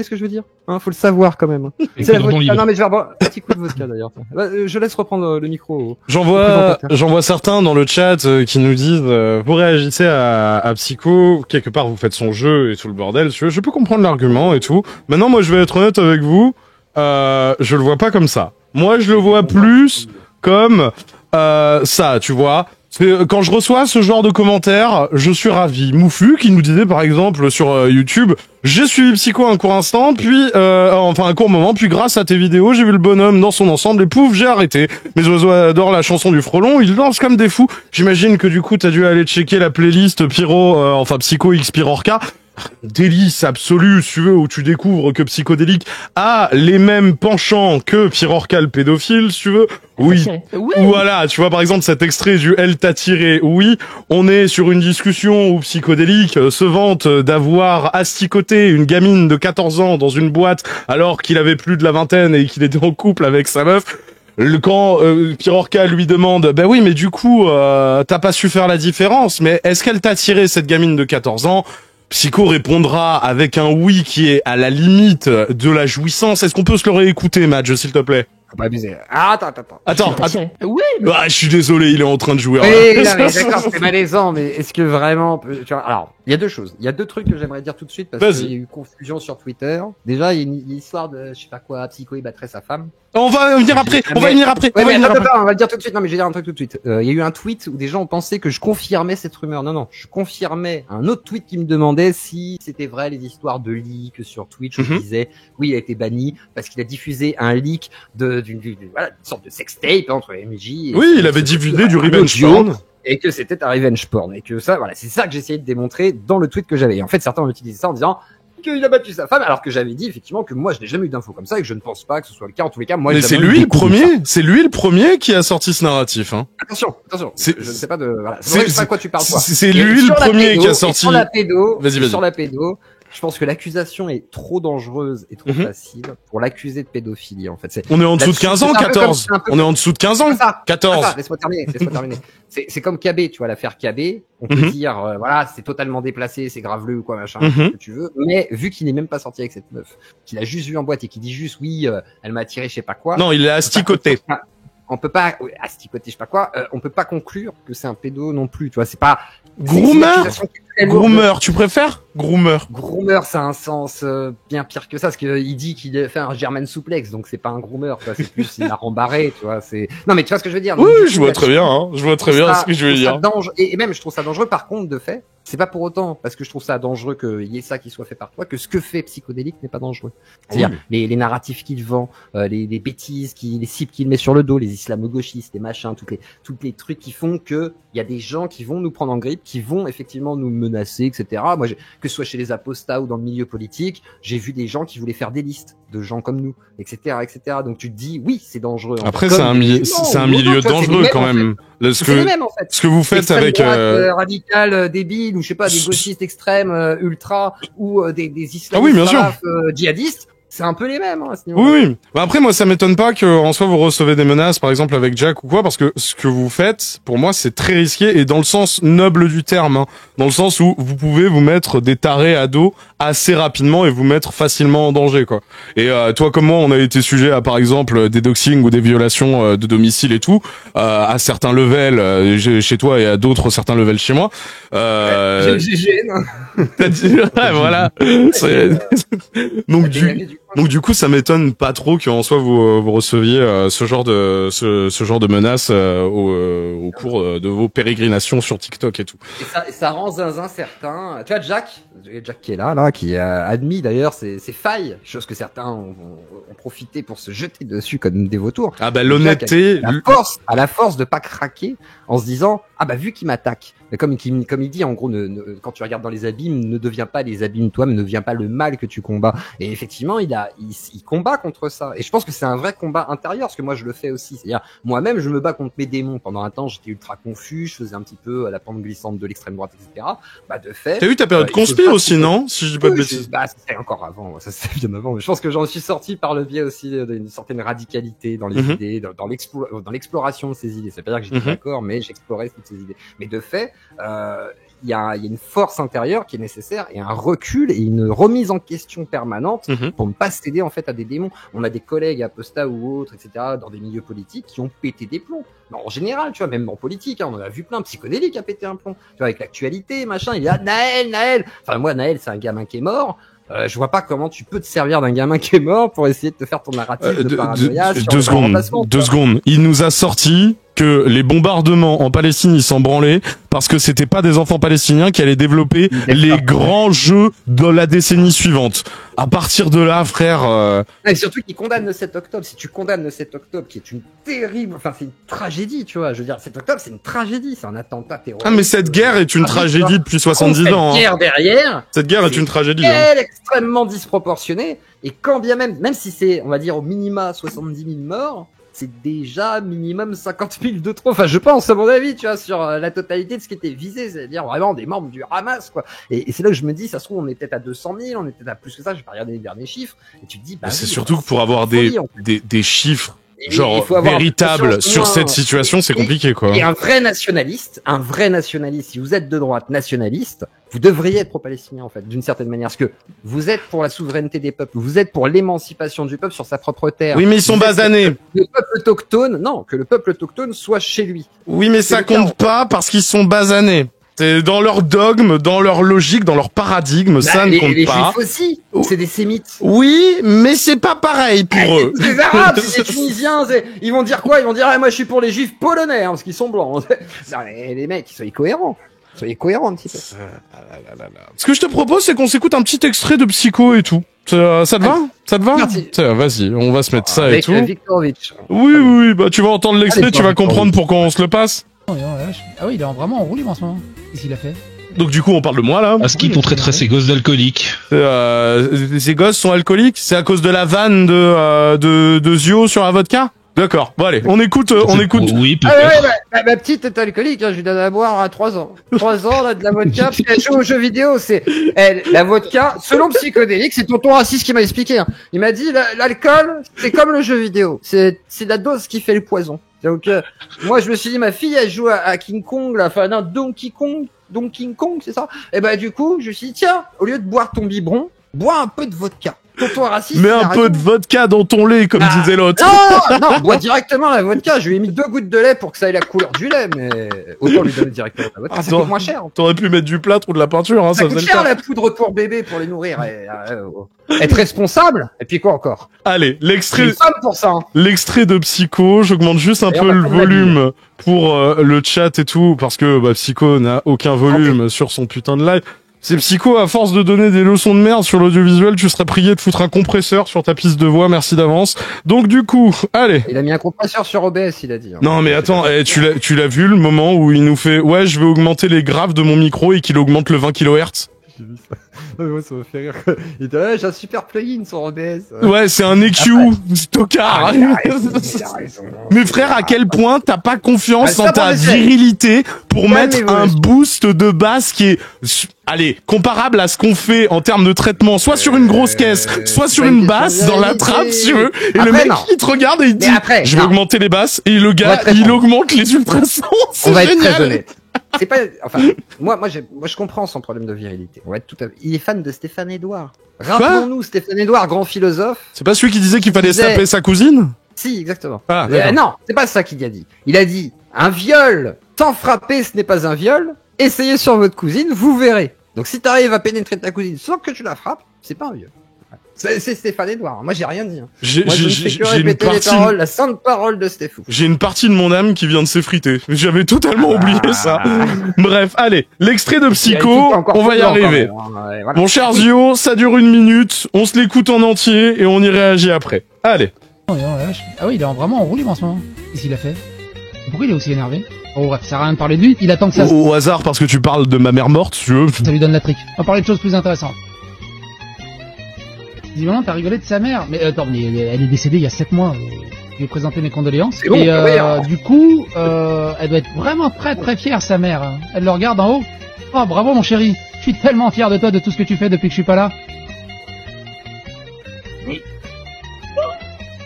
ce que je veux dire? Hein, faut le savoir quand même. C'est la vodka. Ah non mais je vais avoir un petit coup de vodka d'ailleurs. Je laisse reprendre le micro. J'en vois certains dans le chat qui nous disent vous réagissez à Psycho, quelque part vous faites son jeu et tout le bordel. Je peux comprendre l'argument et tout. Maintenant moi je vais être honnête avec vous, je le vois pas comme ça. Moi je le vois plus comme ça, tu vois. Quand je reçois ce genre de commentaires, je suis ravi. Mouffu qui nous disait par exemple sur YouTube, j'ai suivi Psycho un court instant, puis un court moment, puis grâce à tes vidéos, j'ai vu le bonhomme dans son ensemble et pouf, j'ai arrêté. Mes oiseaux adorent la chanson du frelon, ils dansent comme des fous. J'imagine que du coup, t'as dû aller checker la playlist Psycho X Pyrorca. Délice absolue, si tu veux, où tu découvres que Psychodélique a les mêmes penchants que Pyrorca le pédophile, si tu veux. Oui. Voilà, tu vois, par exemple, cet extrait du Elle t'a tiré. Oui, on est sur une discussion où Psychodélique se vante d'avoir asticoté une gamine de 14 ans dans une boîte alors qu'il avait plus de la vingtaine et qu'il était en couple avec sa meuf. Quand Pyrorca lui demande, ben oui, mais du coup, t'as pas su faire la différence, mais est-ce qu'elle t'a tiré cette gamine de 14 ans? Psycho répondra avec un oui qui est à la limite de la jouissance. Est-ce qu'on peut se le réécouter, Madge, s'il te plaît? Faut pas abuser. Ah, attends. Oui. Ah, je suis désolé, il est en train de jouer. Oui, non, mais d'accord, c'est malaisant, mais est-ce que vraiment, tu vois, alors, il y a deux choses. Il y a deux trucs que j'aimerais dire tout de suite parce qu'il y a eu confusion sur Twitter. Déjà, il y a une histoire de, je sais pas quoi, Psycho, il battrait sa femme. On va venir après. On va venir après. On va le dire tout de suite. Non, mais je vais dire un truc tout de suite. Il y a eu un tweet où des gens ont pensé que je confirmais cette rumeur. Non, je confirmais un autre tweet qui me demandait si c'était vrai les histoires de leak sur Twitch. Je disais, oui, il a été banni parce qu'il a diffusé un leak d'une sorte de sextape entre MJ. Oui, il avait diffusé du revenge porn. Et que c'était un revenge porn. Et que ça, voilà, c'est ça que j'essayais de démontrer dans le tweet que j'avais. Et en fait, certains ont utilisé ça en disant qu'il a battu sa femme, alors que j'avais dit effectivement que moi je n'ai jamais eu d'infos comme ça et que je ne pense pas que ce soit le cas. En tous les cas, moi. Mais c'est lui le premier. C'est lui le premier qui a sorti ce narratif. Hein. Attention. Je ne sais pas de. Voilà. C'est pas de quoi tu parles. C'est lui le premier qui a sorti. Sur la pédo. Vas-y. Sur la pédo. Je pense que l'accusation est trop dangereuse et trop facile pour l'accuser de pédophilie, en fait. On est en dessous de 15 ans, 14. On est en dessous de 15 ans, 14. Laisse-moi terminer. C'est comme KB, tu vois, l'affaire KB. On peut dire, voilà, c'est totalement déplacé, c'est graveleux ou quoi, machin, ce que tu veux. Mais vu qu'il n'est même pas sorti avec cette meuf, qu'il a juste vu en boîte et qu'il dit juste, oui, elle m'a tiré, je sais pas quoi. Non, il est asticoté. On peut pas, asticoté, je sais pas quoi, on peut pas conclure que c'est un pédo non plus, tu vois, c'est pas. Groomer, tu préfères? Groomer, ça a un sens bien pire que ça, parce qu'il dit qu'il a fait un German suplex, donc c'est pas un groomer, tu vois, c'est plus il a rembarré, tu vois, c'est. Non mais tu vois ce que je veux dire. Oui, je vois très bien, hein. Je vois très bien ce que je veux dire. Et même je trouve ça dangereux. Par contre, de fait, c'est pas pour autant parce que je trouve ça dangereux qu'il y ait ça qui soit fait par toi que ce que fait Psychodélique n'est pas dangereux. C'est-à-dire les narratifs qu'il vend, les bêtises, les cibles qu'il met sur le dos, les islamo-gauchistes, les machins, tous les trucs qui font que il y a des gens qui vont nous prendre en grippe, qui vont effectivement nous menacer, etc. Moi, que ce soit chez les apostats ou dans le milieu politique, j'ai vu des gens qui voulaient faire des listes de gens comme nous, etc., etc. Donc tu te dis, oui, c'est dangereux. Après, c'est un milieu dangereux quand même. C'est les mêmes, en fait. Ce que vous faites avec radical, débile, ou je sais pas, des gauchistes extrêmes, ultra, ou des islamistes djihadistes. c'est un peu les mêmes à ce niveau. Oui. Bah après, moi, ça m'étonne pas que en soi vous recevez des menaces, par exemple avec Jack ou quoi, parce que ce que vous faites, pour moi, c'est très risqué et dans le sens noble du terme, hein, dans le sens où vous pouvez vous mettre des tarés à dos assez rapidement et vous mettre facilement en danger, quoi. Et toi comme moi, on a été sujet à, par exemple, des doxings ou des violations de domicile et tout, à certains levels chez toi et à d'autres certains levels chez moi. GG, non. Ouais, voilà. Donc du coup, ça m'étonne pas trop qu'en soi vous receviez ce genre de menaces au cours de vos pérégrinations sur TikTok et tout. Et ça rend zinzin certains. Tu vois, Jack qui est là, qui a admis d'ailleurs ses failles, chose que certains ont profité pour se jeter dessus comme des vautours. Ah bah l'honnêteté, à la force de pas craquer en se disant ah bah vu qu'il m'attaque. Mais comme il dit, en gros, quand tu regardes dans les abîmes, ne deviens pas les abîmes toi, mais ne deviens pas le mal que tu combats. Et effectivement, il combat contre ça. Et je pense que c'est un vrai combat intérieur, parce que moi, je le fais aussi. C'est-à-dire, moi-même, je me bats contre mes démons. Pendant un temps, j'étais ultra confus, je faisais un petit peu à la pente glissante de l'extrême droite, etc. Bah, de fait. T'as eu ta période conspire aussi, non? Si je dis pas de bêtises. Bah, c'était encore avant. Ça, c'était bien avant. Mais je pense que j'en suis sorti par le biais aussi d'une certaine radicalité dans les idées, dans l'exploration de ces idées. Ça veut pas dire que j'étais d'accord, mais j'explorais toutes ces idées. Mais de fait, il y a une force intérieure qui est nécessaire et un recul et une remise en question permanente pour ne pas céder en fait à des démons. On a des collègues à Posta ou autres, etc., dans des milieux politiques qui ont pété des plombs. Mais en général, tu vois, même en politique, on en a vu plein. Psychodélique a pété un plomb. Tu vois, avec l'actualité, machin, il y a Naël. Enfin, moi, Naël, c'est un gamin qui est mort. Je vois pas comment tu peux te servir d'un gamin qui est mort pour essayer de te faire ton narratif de paranoïa. Deux secondes. Il nous a sorti que les bombardements en Palestine, ils s'en branlaient parce que c'était pas des enfants palestiniens qui allaient développer les grands jeux de la décennie suivante. À partir de là, frère... Et surtout qu'il condamne le 7 octobre. Si tu condamnes le 7 octobre, qui est une terrible... Enfin, c'est une tragédie, tu vois. Je veux dire, 7 octobre, c'est une tragédie. C'est un attentat terroriste. Ah, mais cette guerre est une tragédie depuis 70 ans. Cette guerre derrière... Cette guerre est une tragédie. Elle est extrêmement disproportionnée. Et quand bien même si c'est, on va dire, au minima 70 000 morts... c'est déjà minimum 50 000 de trop. Enfin, je pense, à mon avis, tu vois, sur la totalité de ce qui était visé, c'est-à-dire vraiment des membres du Hamas, quoi. Et c'est là que je me dis, ça se trouve, on est peut-être à 200 000, on est peut-être à plus que ça, j'ai pas regardé les derniers chiffres. Et tu te dis, bah, c'est surtout que pour avoir des chiffres, genre, véritables sur cette situation, c'est compliqué, quoi. Et un vrai nationaliste, si vous êtes de droite nationaliste, vous devriez être pro-palestinien, en fait, d'une certaine manière. Parce que vous êtes pour la souveraineté des peuples, vous êtes pour l'émancipation du peuple sur sa propre terre. Oui, mais ils sont basanés. Le peuple autochtone, non, que le peuple autochtone soit chez lui. Oui, mais ça compte pas parce qu'ils sont basanés. C'est dans leur dogme, dans leur logique, dans leur paradigme, ça ne compte pas. Les Juifs aussi, c'est des sémites. Oui, mais c'est pas pareil pour eux. C'est des Arabes, c'est des Tunisiens, ils vont dire quoi? Ils vont dire, moi je suis pour les Juifs polonais, parce qu'ils sont blancs. Non, les mecs, soyez cohérents. Soyez cohérents un petit peu. Ce que je te propose, c'est qu'on s'écoute un petit extrait de Psycho et tout. Ça te va? Ça te va? Vas-y, on va se mettre ça et tout. Viktorovitch. Oui, bah tu vas entendre l'extrait, tu vas comprendre pourquoi on se le passe. Ah oui, il est vraiment en roue libre en ce moment. Qu'est-ce qu'il a fait? Donc du coup, on parle de moi là. À ce qui traiterait ses gosses d'alcooliques. Ces gosses sont alcooliques? C'est à cause de la vanne de Zio sur la vodka? D'accord. Bon allez, on écoute. Oui, peut-être. Ma petite est alcoolique, je lui donne à boire à 3 ans. 3 ans, là, de la vodka, parce qu'elle joue aux jeux vidéo, la vodka, selon Psychodélique, c'est tonton raciste qui m'a expliqué, hein. Il m'a dit, l'alcool, c'est comme le jeu vidéo. C'est la dose qui fait le poison. Donc, moi, je me suis dit, ma fille, elle joue à King Kong, là, enfin, non, Donkey Kong, c'est ça? Et bah, du coup, je me suis dit, tiens, au lieu de boire ton biberon, bois un peu de vodka. Tonton raciste. Mets un peu de vodka dans ton lait, comme disait l'autre. Non, bois directement la vodka. Je lui ai mis 2 gouttes de lait pour que ça ait la couleur du lait, mais autant lui donner directement la vodka. Ça coûte moins cher. T'aurais pu mettre du plâtre ou de la peinture, hein, ça coûte cher la poudre pour bébé pour les nourrir. Être responsable. Et puis quoi encore? Allez, l'extrait. Pour ça. Hein. L'extrait de Psycho. J'augmente juste un peu le volume pour le chat et tout, parce que Psycho n'a aucun volume sur son putain de live. C'est Psycho, à force de donner des leçons de merde sur l'audiovisuel, tu serais prié de foutre un compresseur sur ta piste de voix, merci d'avance. Donc du coup, allez. Il a mis un compresseur sur OBS, il a dit. Hein. Non mais attends, tu l'as vu le moment où il nous fait « Ouais, je vais augmenter les graves de mon micro et qu'il augmente le 20 kHz ?» j'ai vu ça. Moi, ça m'a fait rire. Il était là, j'ai un super plugin sur OBS. Ouais, c'est un EQ, tocard. Mais frère, à quel point t'as pas confiance en ta virilité pour mettre un boost de basse qui est, allez, comparable à ce qu'on fait en termes de traitement, soit sur une grosse caisse, soit sur une basse dans la trappe, si tu veux. Et le mec, il te regarde et il dit, je vais augmenter les basses, et le gars, il augmente les ultrasons. On va être très honnête. C'est pas, enfin, moi, je comprends son problème de virilité. On va être tout à fait... Il est fan de Stéphane Edouard. Rappelons-nous, Stéphane Edouard, grand philosophe. C'est pas celui qui disait qu'il fallait saper sa cousine? Si, exactement. Ah, non, c'est pas ça qu'il a dit. Il a dit, un viol, sans frapper, ce n'est pas un viol. Essayez sur votre cousine, vous verrez. Donc si t'arrives à pénétrer ta cousine sans que tu la frappes, c'est pas un viol. C'est Stéphane Edouard. Moi, j'ai rien dit. Moi, je ne fais que répéter les paroles, la sainte parole de Stéphou. J'ai une partie de mon âme qui vient de s'effriter. J'avais totalement oublié ça. Bref, allez, l'extrait de Psycho, on va y arriver. Voilà. Mon cher Zio, ça dure 1 minute, on se l'écoute en entier et on y réagit après. Allez. Ah oui, il est vraiment en roue libre en ce moment. Qu'est-ce qu'il a fait? Pourquoi il est aussi énervé? Oh bref, ça sert à rien de parler de lui, il attend que ça... Au hasard, parce que tu parles de ma mère morte, tu veux. Ça lui donne la trique. On va parler de choses plus intéressantes. Visiblement, t'as rigolé de sa mère. Mais attends, mais elle est décédée il y a 7 mois. Je lui ai présenté mes condoléances. Bon, et du coup, elle doit être vraiment très très fière, sa mère. Elle le regarde en haut. Oh, bravo mon chéri. Je suis tellement fier de toi, de tout ce que tu fais depuis que je suis pas là.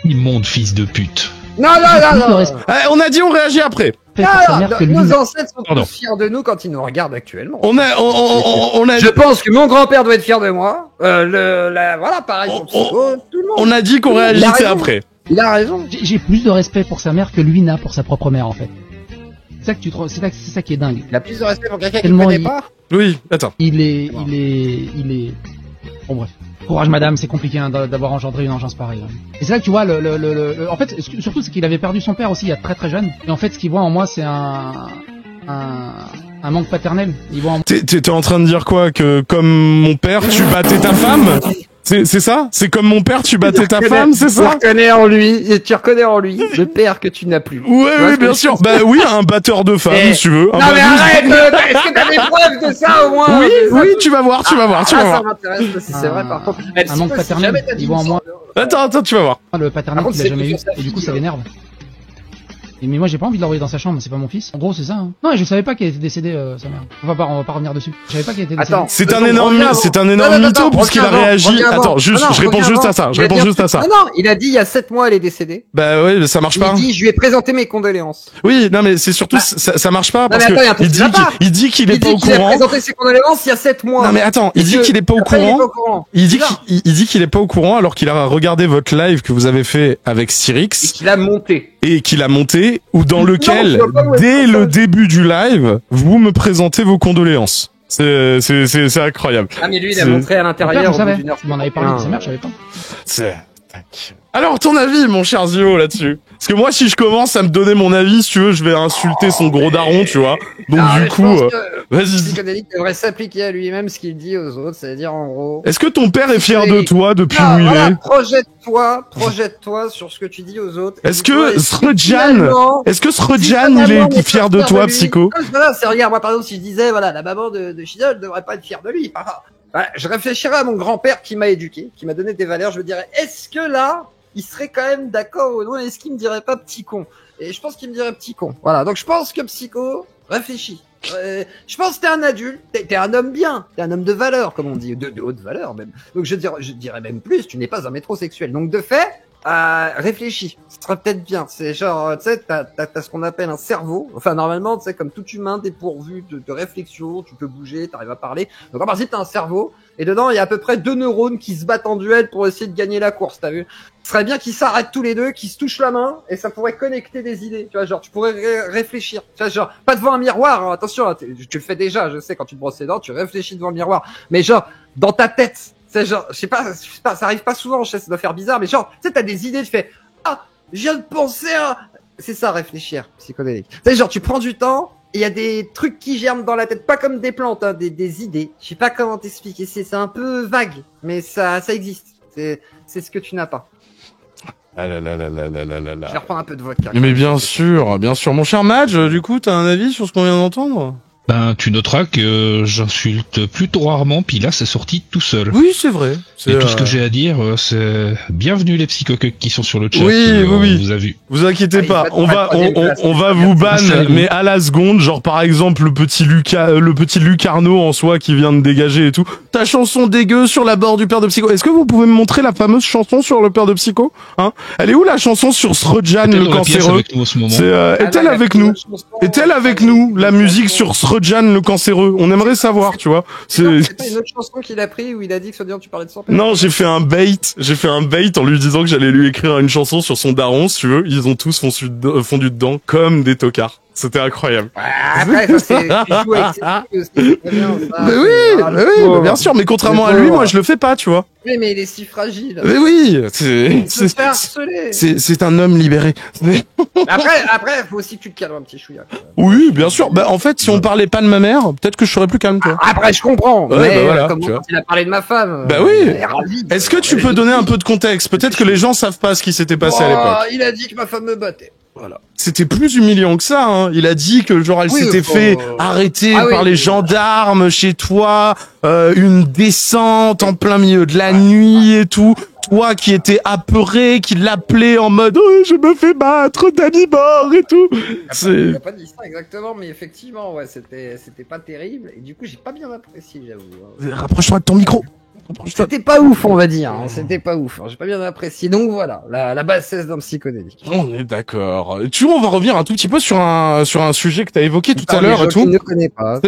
Immonde fils de pute. Non. On a dit on réagit après. Nos ancêtres sont tous fiers de nous quand ils nous regardent actuellement. On a. Je pense que mon grand-père doit être fier de moi. Voilà, pareil pour Psycho, tout le monde. On a dit qu'on réagissait après. Il a raison. J'ai plus de respect pour sa mère que lui n'a pour sa propre mère, en fait. C'est ça que tu trouves, c'est ça qui est dingue. Il a plus de respect pour quelqu'un qui ne connaît pas. Oui, attends. Il est. Bon bref. Courage madame, c'est compliqué hein, d'avoir engendré une engeance pareille. Hein. Et c'est là que tu vois en fait, surtout c'est qu'il avait perdu son père aussi il y a très très jeune. Et en fait, ce qu'il voit en moi, c'est un manque paternel. Il voit en... T'es en train de dire quoi? Que comme mon père, tu battais ta femme? C'est ça? C'est comme mon père, tu battais ta femme, c'est ça? Tu reconnais en lui le père que tu n'as plus. Oui, bien sûr. Bah oui, un batteur de femmes, si tu veux. Non mais arrête! Est-ce que t'as des preuves de ça au moins? Oui, tu vas voir. Ça m'intéresse, c'est vrai par contre. Un manque paternel, il voit en moi. Attends, tu vas voir. Le paternel qu'il a jamais eu, et du coup ça l'énerve. Mais moi j'ai pas envie de l'envoyer dans sa chambre, c'est pas mon fils. En gros c'est ça. Hein. Non, je savais pas qu'elle était décédée sa mère. On va pas revenir dessus. Je savais pas qu'elle était décédée. Attends, c'est un énorme mytho parce qu'il a réagi. Attends, je réponds juste à ça. Non, il a dit il y a 7 mois elle est décédée. Bah ouais, ça marche pas. Il dit je lui ai présenté mes condoléances. Oui, non mais c'est surtout ça marche pas parce que il dit qu'il est pas au courant. Il a présenté ses condoléances il y a 7 mois. Non mais attends, il dit qu'il est pas au courant. Il dit qu'il est pas au courant alors qu'il a regardé votre live que vous avez fait avec Cyrix. Et qu'il a monté, ou dans lequel, dès le début du live, vous me présentez vos condoléances. C'est incroyable. Ah, mais lui, il a montré à l'intérieur. Il m'en avait parlé de sa mère, je savais pas. Alors, ton avis, mon cher Zio, là-dessus? Parce que moi, si je commence à me donner mon avis, si tu veux, je vais insulter son gros daron, tu vois. Donc, du coup, vas-y. Psychodélique devrait s'appliquer à lui-même ce qu'il dit aux autres, c'est-à-dire, en gros... Est-ce que ton père est fier de toi depuis où il est? Projette-toi sur ce que tu dis aux autres. Est-ce que Sredjan, il est fier de toi, Psycho? Voilà, c'est, regarde, moi, par exemple, si je disais, voilà, la maman de Chidol devrait pas être fière de lui. Voilà, je réfléchirais à mon grand-père qui m'a éduqué, qui m'a donné des valeurs, je me dirais, est-ce que là, il serait quand même d'accord ou non, est-ce qu'il me dirait pas petit con? Et je pense qu'il me dirait petit con. Voilà, donc je pense que Psycho, réfléchis. Je pense que t'es un adulte, t'es un homme bien, t'es un homme de valeur, comme on dit, de haute valeur même. Donc je dirais même plus, tu n'es pas un métrosexuel. Donc de fait, réfléchis, ce serait peut-être bien. C'est genre, tu sais, t'as ce qu'on appelle un cerveau. Enfin, normalement, tu sais, comme tout humain dépourvu de réflexion, tu peux bouger, t'arrives à parler. Donc en principe, t'as un cerveau, et dedans, il y a à peu près 2 neurones qui se battent en duel pour essayer de gagner la course, t'as vu? Ce serait bien qu'ils s'arrêtent tous les deux, qu'ils se touchent la main, et ça pourrait connecter des idées, tu vois, genre, tu pourrais réfléchir. Tu vois, genre, pas devant un miroir, hein, attention, hein, tu le fais déjà, je sais, quand tu te brosses les dents, tu réfléchis devant le miroir. Mais genre, dans ta tête. C'est genre, je sais pas, ça arrive pas souvent, je sais, ça doit faire bizarre, mais genre, tu sais, t'as des idées, tu fais, je viens de penser à... C'est ça, réfléchir, psychodélique. Tu sais, genre, tu prends du temps, et il y a des trucs qui germent dans la tête, pas comme des plantes, hein, des idées. Je sais pas comment t'expliquer, c'est un peu vague, mais ça existe. C'est ce que tu n'as pas. Ah là là là là là là là. Je vais reprendre un peu de vodka. Mais bien sûr. Mon cher Madge, du coup, t'as un avis sur ce qu'on vient d'entendre? Ben, tu noteras que j'insulte plutôt rarement, puis là, c'est sorti tout seul. Oui, c'est vrai. Et tout ce que j'ai à dire, c'est bienvenue les psychoquecs qui sont sur le chat. Oui. On vous a vu. Vous inquiétez pas, on va vous ban, mais à la seconde, genre par exemple le petit Luc Arnaud en soi qui vient de dégager et tout. Ta chanson dégueu sur la bord du père de Psycho. Est-ce que vous pouvez me montrer la fameuse chanson sur le père de Psycho? Hein? Elle est où la chanson sur Srodjan le cancéreux? Est-elle avec nous? Est-elle avec nous? La musique sur Srodjan le cancéreux. On aimerait savoir, tu vois. C'est pas une autre chanson qu'il a pris où il a dit que soi-disant tu parlais de son père. Non, j'ai fait un bait en lui disant que j'allais lui écrire une chanson sur son daron, si tu veux. Ils ont tous fondu dedans comme des tocards. C'était incroyable. Après, ça, c'est, tu joues avec c'est très bien, ça. Mais oui, bien sûr, mais contrairement à lui, moi, je le fais pas, tu vois. Oui, mais il est si fragile. Mais oui, c'est un homme libéré. Après, faut aussi que tu te calmes un petit chouïa. Oui, bien sûr. Bah, en fait, si on parlait pas de ma mère, peut-être que je serais plus calme, toi. Après, je comprends. Ouais, mais bah voilà, comme quand il a parlé de ma femme. Bah oui. Elle est ravie. Est-ce que tu peux donner un peu de contexte? Peut-être que les gens savent pas ce qui s'était passé à l'époque. Il a dit que ma femme me battait. Voilà. C'était plus humiliant que ça, hein. Il a dit que genre elle s'était fait arrêter par les gendarmes chez toi, une descente en plein milieu de la nuit et tout. Toi qui étais apeuré, qui l'appelait en mode oh, je me fais battre, Danibor et tout. Il a pas dit ça exactement, mais effectivement, ouais, c'était pas terrible et du coup j'ai pas bien apprécié, j'avoue. Rapproche-toi de ton micro. C'était pas ouf, on va dire. Hein. C'était pas ouf. J'ai pas bien apprécié. Donc voilà, la bassesse d'un psychodélique. On est d'accord. Tu vois, on va revenir un tout petit peu sur un sujet que t'as évoqué tout à l'heure et tout. Je ne connais pas.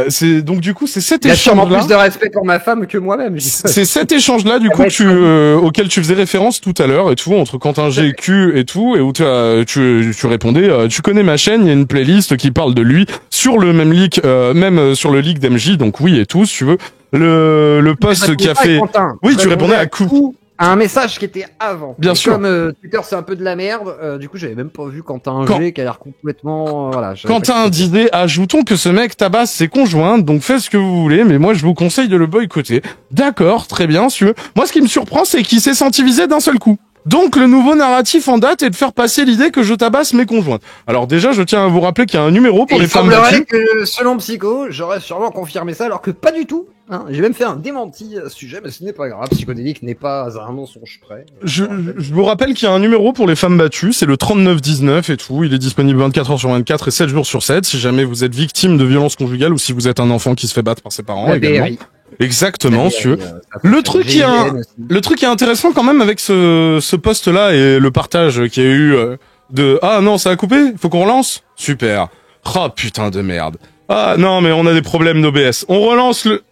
C'est donc du coup c'est cet échange-là. Il a sûrement plus de respect pour ma femme que moi-même. C'est cet échange-là du coup auquel tu faisais référence tout à l'heure et tout entre Quentin GQ et tout et où tu répondais tu connais ma chaîne, il y a une playlist qui parle de lui sur le même leak même sur le leak d'MJ donc oui et tout si tu veux. Le post qui a fait. Oui, tu répondais à coup. À un message qui était avant. Bien sûr. Comme Twitter c'est un peu de la merde, du coup j'avais même pas vu Quentin G qui a l'air complètement voilà. Quentin disait ajoutons que ce mec tabasse ses conjointes, donc faites ce que vous voulez, mais moi je vous conseille de le boycotter. D'accord, très bien, si tu veux. Moi ce qui me surprend c'est qu'il s'est senti visé d'un seul coup. Donc le nouveau narratif en date est de faire passer l'idée que je tabasse mes conjointes. Alors déjà, je tiens à vous rappeler qu'il y a un numéro pour les femmes battues. Que selon Psycho, j'aurais sûrement confirmé ça, alors que pas du tout. Hein. J'ai même fait un démenti à ce sujet, mais ce n'est pas grave. Psychodélique n'est pas un mensonge près. Je vous rappelle qu'il y a un numéro pour les femmes battues, c'est le 3919 et tout. Il est disponible 24 heures sur 24 et 7 jours sur 7 si jamais vous êtes victime de violences conjugales ou si vous êtes un enfant qui se fait battre par ses parents également. Exactement, monsieur. Le truc qui est intéressant quand même avec ce post-là et le partage qu'il y a eu ah non, ça a coupé, faut qu'on relance. Super. Oh putain de merde. Ah non, mais on a des problèmes d'OBS. On relance le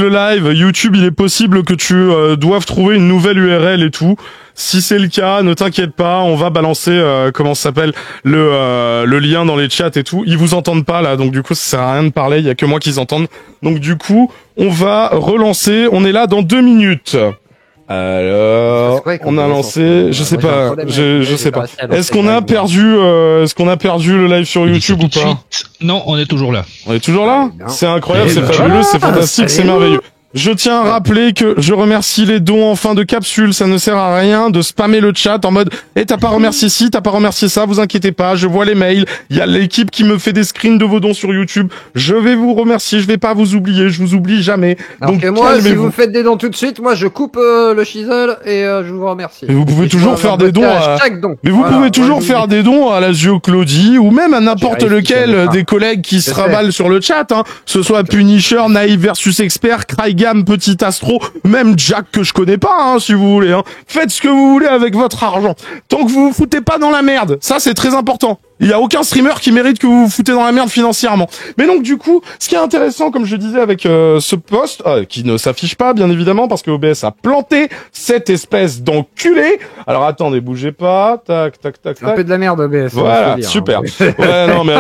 live. YouTube, il est possible que tu doives trouver une nouvelle URL et tout. Si c'est le cas, ne t'inquiète pas, on va balancer comment ça s'appelle le lien dans les chats et tout. Ils vous entendent pas là, donc du coup ça sert à rien de parler, il y a que moi qui entendent. Donc du coup, on va relancer, on est là dans 2 minutes. Alors, on a lancé, je sais pas, je sais pas. Est-ce qu'on a perdu le live sur YouTube ou pas? Non, on est toujours là. On est toujours là? C'est incroyable, c'est fabuleux, c'est fantastique, c'est merveilleux. Je tiens à rappeler que je remercie les dons en fin de capsule, ça ne sert à rien de spammer le chat en mode t'as pas remercié ci, t'as pas remercié ça, vous inquiétez pas, je vois les mails, il y a l'équipe qui me fait des screens de vos dons sur YouTube, je vais vous remercier, je vais pas vous oublier, je vous oublie jamais. Alors donc moi, si vous faites des dons tout de suite, moi je coupe le chisel et je vous remercie. Et vous pouvez toujours faire des dons à chaque don. Mais vous pouvez toujours faire des dons à Lazio Claudie ou même à n'importe lequel des collègues qui se ravalent sur le chat, hein, ce soit Punisher, Naïve versus Expert, Crygan, Petit Astro, même Jack que je connais pas, hein, si vous voulez, hein. Faites ce que vous voulez avec votre argent. Tant que vous vous foutez pas dans la merde. Ça, c'est très important. Il y a aucun streamer qui mérite que vous vous foutez dans la merde financièrement. Mais donc, du coup, ce qui est intéressant, comme je disais avec ce post, qui ne s'affiche pas, bien évidemment, parce que OBS a planté cette espèce d'enculé. Alors, attendez, bougez pas. Tac, tac, tac, tac. Un peu de la merde, OBS. Voilà, super. Ouais, non, mais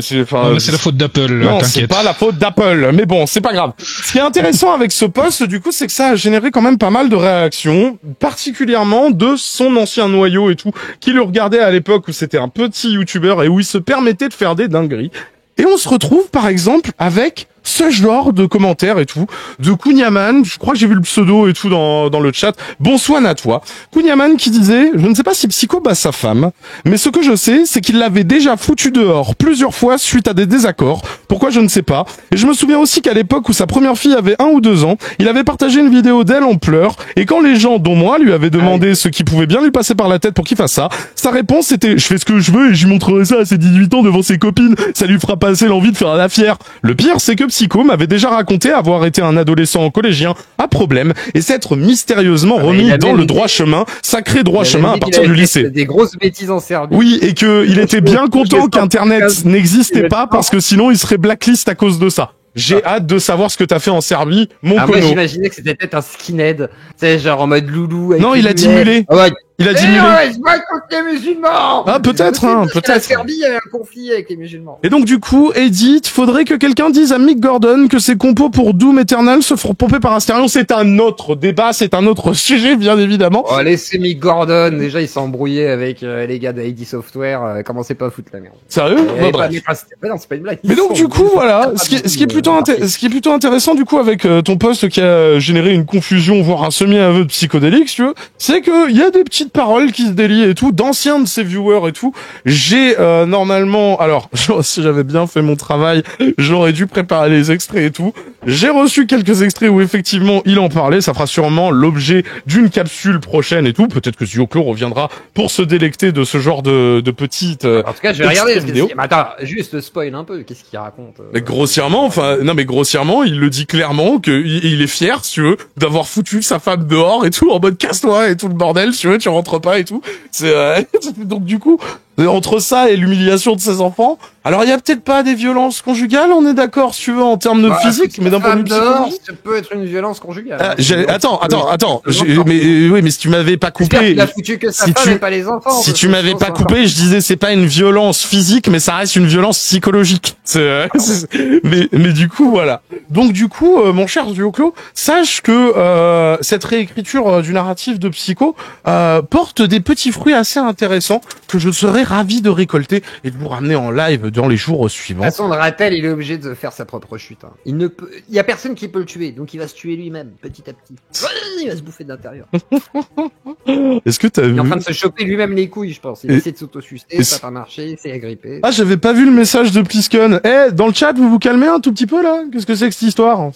c'est la faute d'Apple. Non, c'est pas la faute d'Apple. Mais bon, c'est pas grave. Ce qui est intéressant avec ce post, du coup, c'est que ça a généré quand même pas mal de réactions, particulièrement de son ancien noyau et tout, qui le regardait à l'époque où c'était un petit youtubeur et où il se permettait de faire des dingueries. Et on se retrouve, par exemple, avec ce genre de commentaires et tout, de Kunyaman, je crois que j'ai vu le pseudo et tout dans le chat, bonsoir à toi. Kunyaman qui disait, je ne sais pas si Psycho bat sa femme, mais ce que je sais, c'est qu'il l'avait déjà foutu dehors plusieurs fois suite à des désaccords, pourquoi je ne sais pas, et je me souviens aussi qu'à l'époque où sa première fille avait 1 ou 2 ans, il avait partagé une vidéo d'elle en pleurs, et quand les gens, dont moi, lui avaient demandé ce qui pouvait bien lui passer par la tête pour qu'il fasse ça, sa réponse était, je fais ce que je veux et je lui montrerai ça à ses 18 ans devant ses copines, ça lui fera passer l'envie de faire la fière. Le pire, c'est que Psycho m'avait déjà raconté avoir été un adolescent collégien à problème et s'être mystérieusement remis dans le droit chemin, sacré droit chemin à partir du lycée. Des grosses bêtises en Serbie. Oui, et que il était bien content qu'Internet n'existait pas parce que sinon il serait blacklist à cause de ça. J'ai hâte de savoir ce que t'as fait en Serbie, mon moi, pono. j'imaginais que c'était peut-être un skinhead. Tu sais, genre en mode loulou. Avec Non, il a dimulé. Ouais. Il a dimulé. Ouais, je bois contre les musulmans. Ah, peut-être, hein, peut-être. La Serbie, il y avait un conflit avec les musulmans. Et donc, du coup, Edith, faudrait que quelqu'un dise à Mick Gordon que ses compos pour Doom Eternal se font pomper par Asterion. C'est un autre débat, c'est un autre sujet, bien évidemment. Oh, laissez Mick Gordon. Déjà, il s'est embrouillé avec les gars de ID Software. Commencez pas à foutre la merde. Sérieux? Non, c'est pas une blague. Mais donc, du coup, voilà, ce qui est plutôt intéressant, du coup, avec ton post qui a généré une confusion, voire un semi-aveu de psychodélique, si tu veux, c'est que il y a des petites paroles qui se délient et tout, d'anciens de ses viewers et tout. J'ai normalement, alors, si j'avais bien fait mon travail, j'aurais dû préparer les extraits et tout. J'ai reçu quelques extraits où effectivement il en parlait, ça fera sûrement l'objet d'une capsule prochaine et tout. Peut-être que Zioclo reviendra pour se délecter de ce genre de petites. En tout cas, je vais regarder. Mais attends, juste spoil un peu. Qu'est-ce qu'il raconte Mais grossièrement, grossièrement, il le dit clairement que il est fier, si tu veux, d'avoir foutu sa femme dehors et tout, en mode casse-toi et tout le bordel, si tu veux, tu rentres pas et tout. C'est donc du coup, entre ça et l'humiliation de ses enfants, alors il y a peut-être pas des violences conjugales, on est d'accord, si tu veux, en termes de physique, mais d'un point de vue psychologique. Ça peut être une violence conjugale. Attends. Mais si tu m'avais pas coupé, il a foutu que sa femme et pas les enfants. Si tu m'avais pas coupé, je disais c'est pas une violence physique, mais ça reste une violence psychologique. Mais du coup voilà. Donc du coup, mon cher Zioclo, sache que cette réécriture du narratif de Psycho porte des petits fruits assez intéressants que je serais ravi de récolter et de vous ramener en live dans les jours suivants. De toute façon, Ratel, il est obligé de faire sa propre chute. Hein. Il y a personne qui peut le tuer, donc il va se tuer lui-même, petit à petit. Il va se bouffer de l'intérieur. Est-ce que t'as vu? Il est en train de se choper lui-même les couilles, je pense. Il essaie de s'auto-sucer, ça n'a pas marché, il s'est agrippé. Ah, j'avais pas vu le message de Plisken. Dans le chat, vous vous calmez un tout petit peu, là? Qu'est-ce que c'est que cette histoire?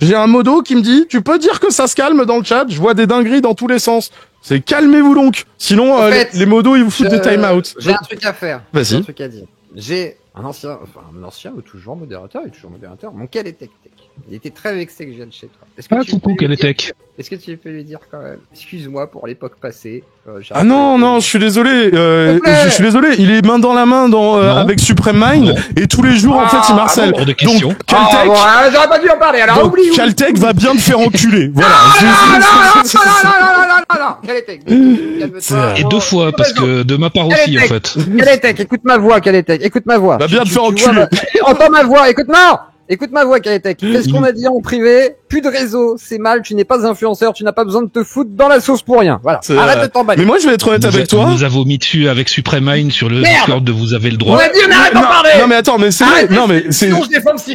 J'ai un modo qui me dit, tu peux dire que ça se calme dans le chat, je vois des dingueries dans tous les sens. C'est calmez-vous donc. Sinon, en fait, les modos, ils vous foutent des time-out. J'ai un truc à faire. Vas-y. J'ai un truc à dire. J'ai un ancien ou toujours modérateur, mon Kaletech Tech. Il était très vexé que je vienne chez toi. Coucou Kaletech. Est-ce que tu peux lui dire quand même, excuse-moi pour l'époque passée. Non, je suis désolé. Je suis désolé. Il est main dans la main avec Supreme Mind et tous les jours en fait il marcelle. Hors de question. Donc Caltech, j'aurais pas dû en parler. Alors oublie. Caltech va bien te faire enculer. Voilà. Non, Kaletech. Et 2 fois parce que de ma part aussi en fait. Kaletech, écoute ma voix, Kaletech. Écoute ma voix. Va bien te faire enculer. Entends ma voix. Écoute ma voix, Kaletech. Fais ce qu'on a dit en privé. Plus de réseau, c'est mal. Tu n'es pas influenceur. Tu n'as pas besoin de te foutre dans la sauce pour rien. Voilà. Arrête de t'emballer. Mais moi, je vais être honnête avec toi. On nous a vomi dessus avec Supreme Mind sur le Discord de Vous avez le droit. On a dit on arrête d'en parler. Non, mais attends, mais c'est vrai. Non, mais c'est.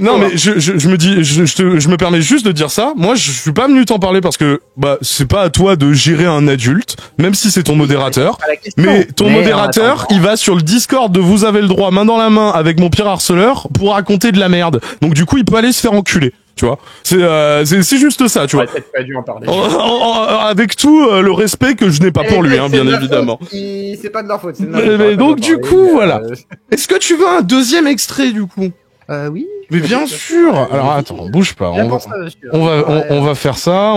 Non, mais je me dis, je me permets juste de dire ça. Moi, je suis pas venu t'en parler parce que, c'est pas à toi de gérer un adulte, même si c'est ton modérateur. Mais ton modérateur, il va sur le Discord de Vous avez le droit, main dans la main, avec mon pire harceleur, pour raconter de la merde. Donc, du coup, il peut aller se faire enculer. Tu vois, c'est juste ça, tu vois. Peut-être pas dû en parler. Avec tout le respect que je n'ai pas pour lui, hein, bien évidemment. C'est pas de leur faute. Mais donc du coup, voilà. Est-ce que tu veux un deuxième extrait du coup? Oui. Mais bien sûr. Alors attends, bouge pas. On va faire ça.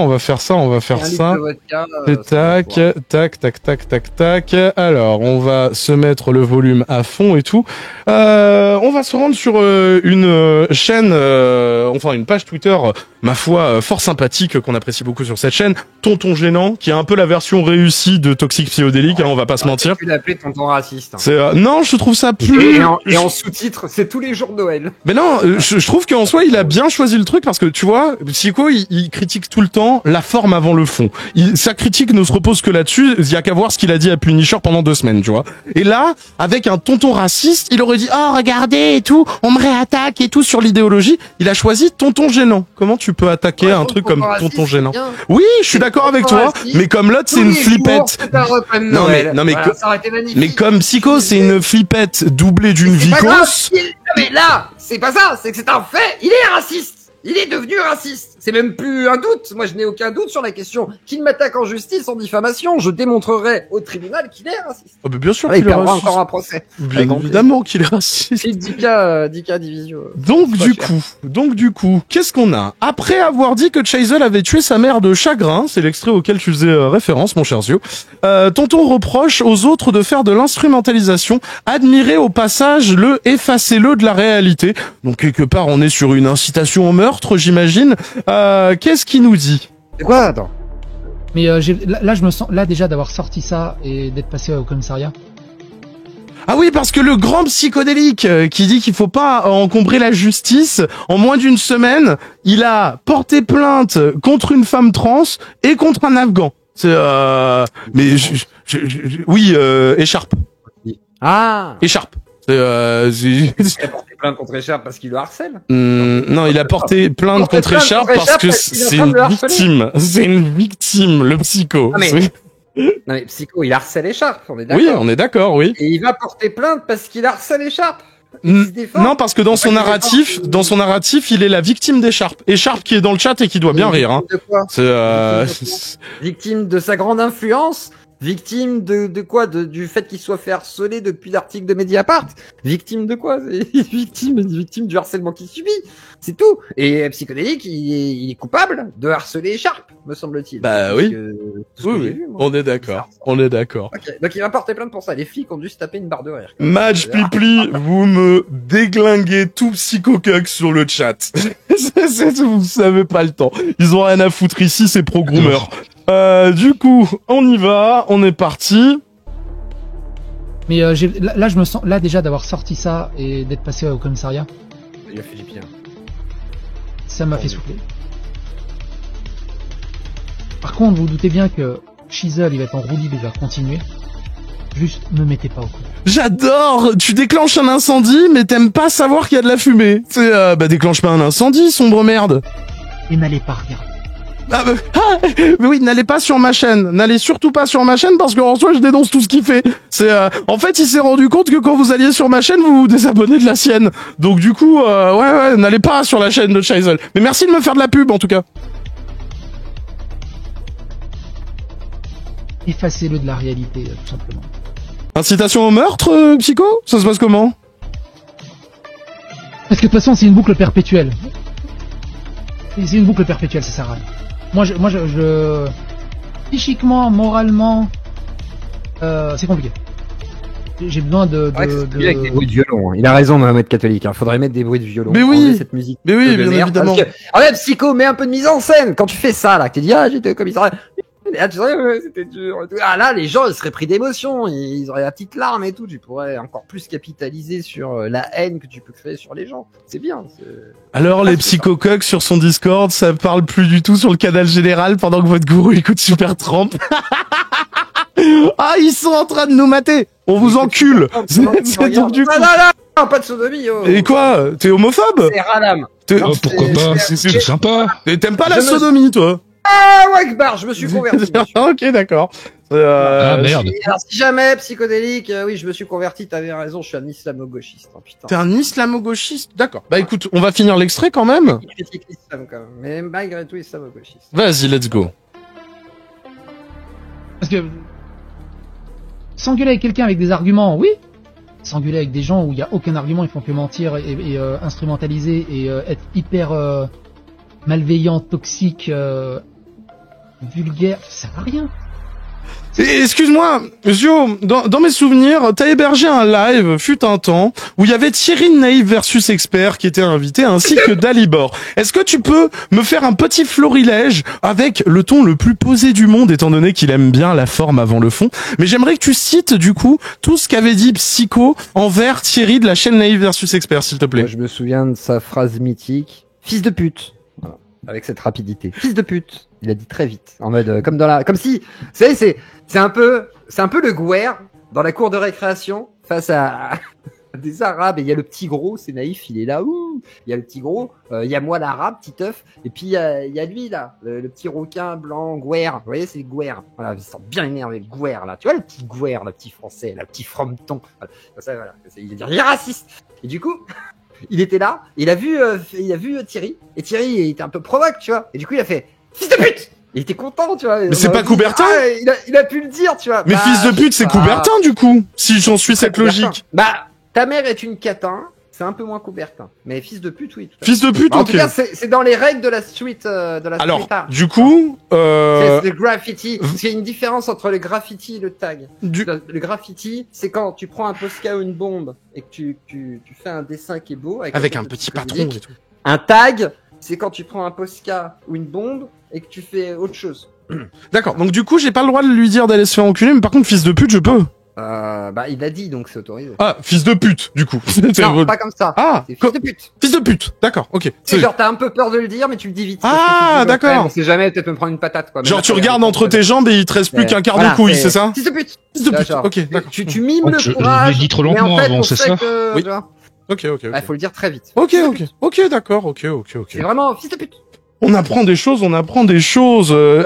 Tac. Alors, on va se mettre le volume à fond et tout. On va se rendre sur une chaîne, une page Twitter, ma foi, fort sympathique, qu'on apprécie beaucoup sur cette chaîne. Tonton Gênant, qui est un peu la version réussie de Toxic Psychodélique, on va pas se mentir. Tu l'appelais Tonton Raciste. Non, je trouve ça plus... Et en sous-titre, c'est tous les jours de Noël. Mais non, je trouve qu'en soi, il a bien choisi le truc parce que, tu vois, Psycho, il critique tout le temps la forme avant le fond. Sa critique ne se repose que là-dessus. Il y a qu'à voir ce qu'il a dit à Punisher pendant 2 semaines, tu vois. Et là, avec un tonton raciste, il aurait dit, oh, regardez et tout, on me réattaque et tout sur l'idéologie. Il a choisi tonton gênant. Comment tu peux attaquer un truc comme tonton gênant? Oui, je suis d'accord avec toi, mais comme l'autre, c'est une flippette. Non, mais comme Psycho, c'est une flippette doublée d'une vicose. Mais là, c'est pas ça, c'est que c'est un fait, il est raciste. Il est devenu raciste. C'est même plus un doute. Moi, je n'ai aucun doute sur la question. Qu'il m'attaque en justice, en diffamation, je démontrerai au tribunal qu'il est raciste. Ah, mais bien sûr qu'il est raciste. Il perdra encore un procès. Bien évidemment qu'il est raciste. C'est 10K Division. Donc du coup, qu'est-ce qu'on a? Après avoir dit que Chazelle avait tué sa mère de chagrin, c'est l'extrait auquel tu faisais référence, mon cher Zio, tonton reproche aux autres de faire de l'instrumentalisation, admirer au passage le effacez-le de la réalité. Donc quelque part, on est sur une incitation au meurtre, j'imagine. Qu'est-ce qu'il nous dit? C'est quoi? Attends. Mais là, je me sens là déjà d'avoir sorti ça et d'être passé au commissariat. Ah oui, parce que le grand psychodélique qui dit qu'il faut pas encombrer la justice, en moins d'1 semaine, il a porté plainte contre une femme trans et contre un Afghan. C'est mais oui, Écharpe. Ah. Écharpe. Il a porté plainte contre Écharpe parce qu'il le harcèle. Non, il a porté plainte contre Écharpe parce que c'est une victime. C'est une victime, le Psycho. Non mais Psycho, il harcèle Écharpe, on est d'accord. Oui, on est d'accord, oui. Et il va porter plainte parce qu'il harcèle Écharpe. Non, parce que dans son narratif, il est la victime d'Écharpe. Écharpe qui est dans le chat et qui doit bien rire, hein. De quoi? C'est victime de sa grande influence. Victime de quoi? Du fait qu'il soit fait harceler depuis l'article de Mediapart. Victime de quoi? Victime du harcèlement qu'il subit. C'est tout. Et Psychodélique, il est coupable de harceler Écharpe, me semble-t-il. Bah oui. Oui, on est d'accord. On est d'accord. Okay. Donc il va porter plainte pour ça. Les flics ont dû se taper une barre de rire. Match Pipli, vous me déglinguez tout psychocuck sur le chat. Vous savez pas le temps. Ils ont rien à foutre ici, c'est pro-groomer. Du coup, on y va, on est parti. Mais là, je me sens là déjà d'avoir sorti ça et d'être passé au commissariat. Il a fait du bien. Ça m'a fait souffler. Par contre, vous doutez bien que Chisel, il va être en roue libre, il va continuer. Juste, ne mettez pas au coup. J'adore. Tu déclenches un incendie, mais t'aimes pas savoir qu'il y a de la fumée. C'est déclenche pas un incendie, sombre merde. Et n'allez pas regarder. Mais oui, n'allez pas sur ma chaîne. N'allez surtout pas sur ma chaîne parce qu'en soi, je dénonce tout ce qu'il fait. En fait, il s'est rendu compte que quand vous alliez sur ma chaîne, vous vous désabonnez de la sienne. Donc du coup, ouais, n'allez pas sur la chaîne de Chazelle. Mais merci de me faire de la pub, en tout cas. Effacez-le de la réalité, tout simplement. Incitation au meurtre, Psycho? Ça se passe comment? Parce que de toute façon, c'est une boucle perpétuelle. C'est une boucle perpétuelle, ça sert à rien. Moi, je... Psychiquement, moralement... c'est compliqué. J'ai besoin de... Avec des bruits de violon. Il a raison, Mohamed Catholique. Il faudrait mettre des bruits de violon. Mais oui, cette musique. Mais oui, bien évidemment. Même Psycho, mets un peu de mise en scène. Quand tu fais ça, là, que tu dis, j'étais au commissariat. Ah, tu sais, c'était dur. Ah là, les gens, ils seraient pris d'émotion. Ils auraient la petite larme et tout. Tu pourrais encore plus capitaliser sur la haine que tu peux créer sur les gens. C'est bien. Alors, les psychocoques sur son Discord, ça parle plus du tout sur le canal général pendant que votre gourou écoute Super Tramp. Ah, ils sont en train de nous mater. On vous encule. C'est donc du coup. Non, pas de sodomie. Oh. Et quoi? T'es homophobe? C'est Radam. Pourquoi pas? C'est sympa. T'aimes pas la sodomie, toi? Ah, Wakbar, je me suis converti. Ok, d'accord. Ah merde. Alors, si jamais, psychodélique, oui, je me suis converti, t'avais raison, je suis un islamo-gauchiste. Oh, putain. T'es un islamo-gauchiste? D'accord. Bah écoute, on va finir l'extrait quand même. Il critique l'islam quand même, mais malgré tout, islamo-gauchiste. Vas-y, let's go. Parce que... S'engueuler avec quelqu'un avec des arguments, oui. S'engueuler avec des gens où il n'y a aucun argument, ils font que mentir et instrumentaliser et être hyper malveillant, toxique... vulgaire, ça sert à rien. Excuse-moi, Zio, dans mes souvenirs, t'as hébergé un live, fut un temps, où il y avait Thierry de Naïf versus Expert qui était invité, ainsi que Dalibor. Est-ce que tu peux me faire un petit florilège avec le ton le plus posé du monde, étant donné qu'il aime bien la forme avant le fond. Mais j'aimerais que tu cites, du coup, tout ce qu'avait dit Psycho envers Thierry de la chaîne Naïf versus Expert, s'il te plaît. Moi, je me souviens de sa phrase mythique. Fils de pute. Voilà. Avec cette rapidité. Fils de pute. Il a dit très vite. En mode, comme si, vous savez, c'est un peu le Gouer dans la cour de récréation face à des Arabes. Et il y a le petit gros, c'est Naïf, il est là, ouh. Il y a le petit gros, il y a moi l'Arabe, petit œuf. Et puis, il y a lui, là, le petit requin blanc, Gouer. Vous voyez, c'est le Gouer. Voilà, ils sont bien énervés, le Gouer, là. Tu vois, le petit Gouer, le petit français, le petit frometon. Voilà. Il est raciste. Et du coup, il était là, il a vu Thierry, et Thierry il était un peu provoque, tu vois, et du coup il a fait fils de pute. Il était content, tu vois. Mais c'est pas Coubertin. Il a pu le dire, tu vois. Mais fils de pute, c'est Coubertin du coup, si j'en suis cette logique. Bah, ta mère est une catin. C'est un peu moins Coubertin, mais fils de pute, oui. Fils de pute, bah, en ok. tout cas, c'est dans les règles de la street, Alors, street art. du coup, c'est le graffiti. Parce qu'il y a une différence entre le graffiti et le tag. Le graffiti, c'est quand tu prends un Posca ou une bombe et que tu fais un dessin qui est beau avec un petit patron et tout. Un tag, c'est quand tu prends un Posca ou une bombe et que tu fais autre chose. D'accord. Donc du coup, j'ai pas le droit de lui dire d'aller se faire enculer, mais par contre, fils de pute, je peux. Bah, il l'a dit, donc c'est autorisé. Ah, fils de pute, du coup. Non, pas comme ça. Ah, c'est fils de pute. Fils de pute, d'accord, ok. C'est genre, t'as un peu peur de le dire, mais tu le dis vite. Ah, d'accord. On sait jamais, peut-être me prendre une patate, quoi. Genre, tu regardes entre tes jambes et il te reste plus qu'un quart de couille, c'est ça? Fils de pute. Fils de pute, ok, d'accord. Tu mimes le courage. Je l'ai dit trop lentement avant, c'est ça? Oui. Ok. Il faut le dire très vite. Ok, d'accord, ok. C'est vraiment fils de pute. On apprend des choses.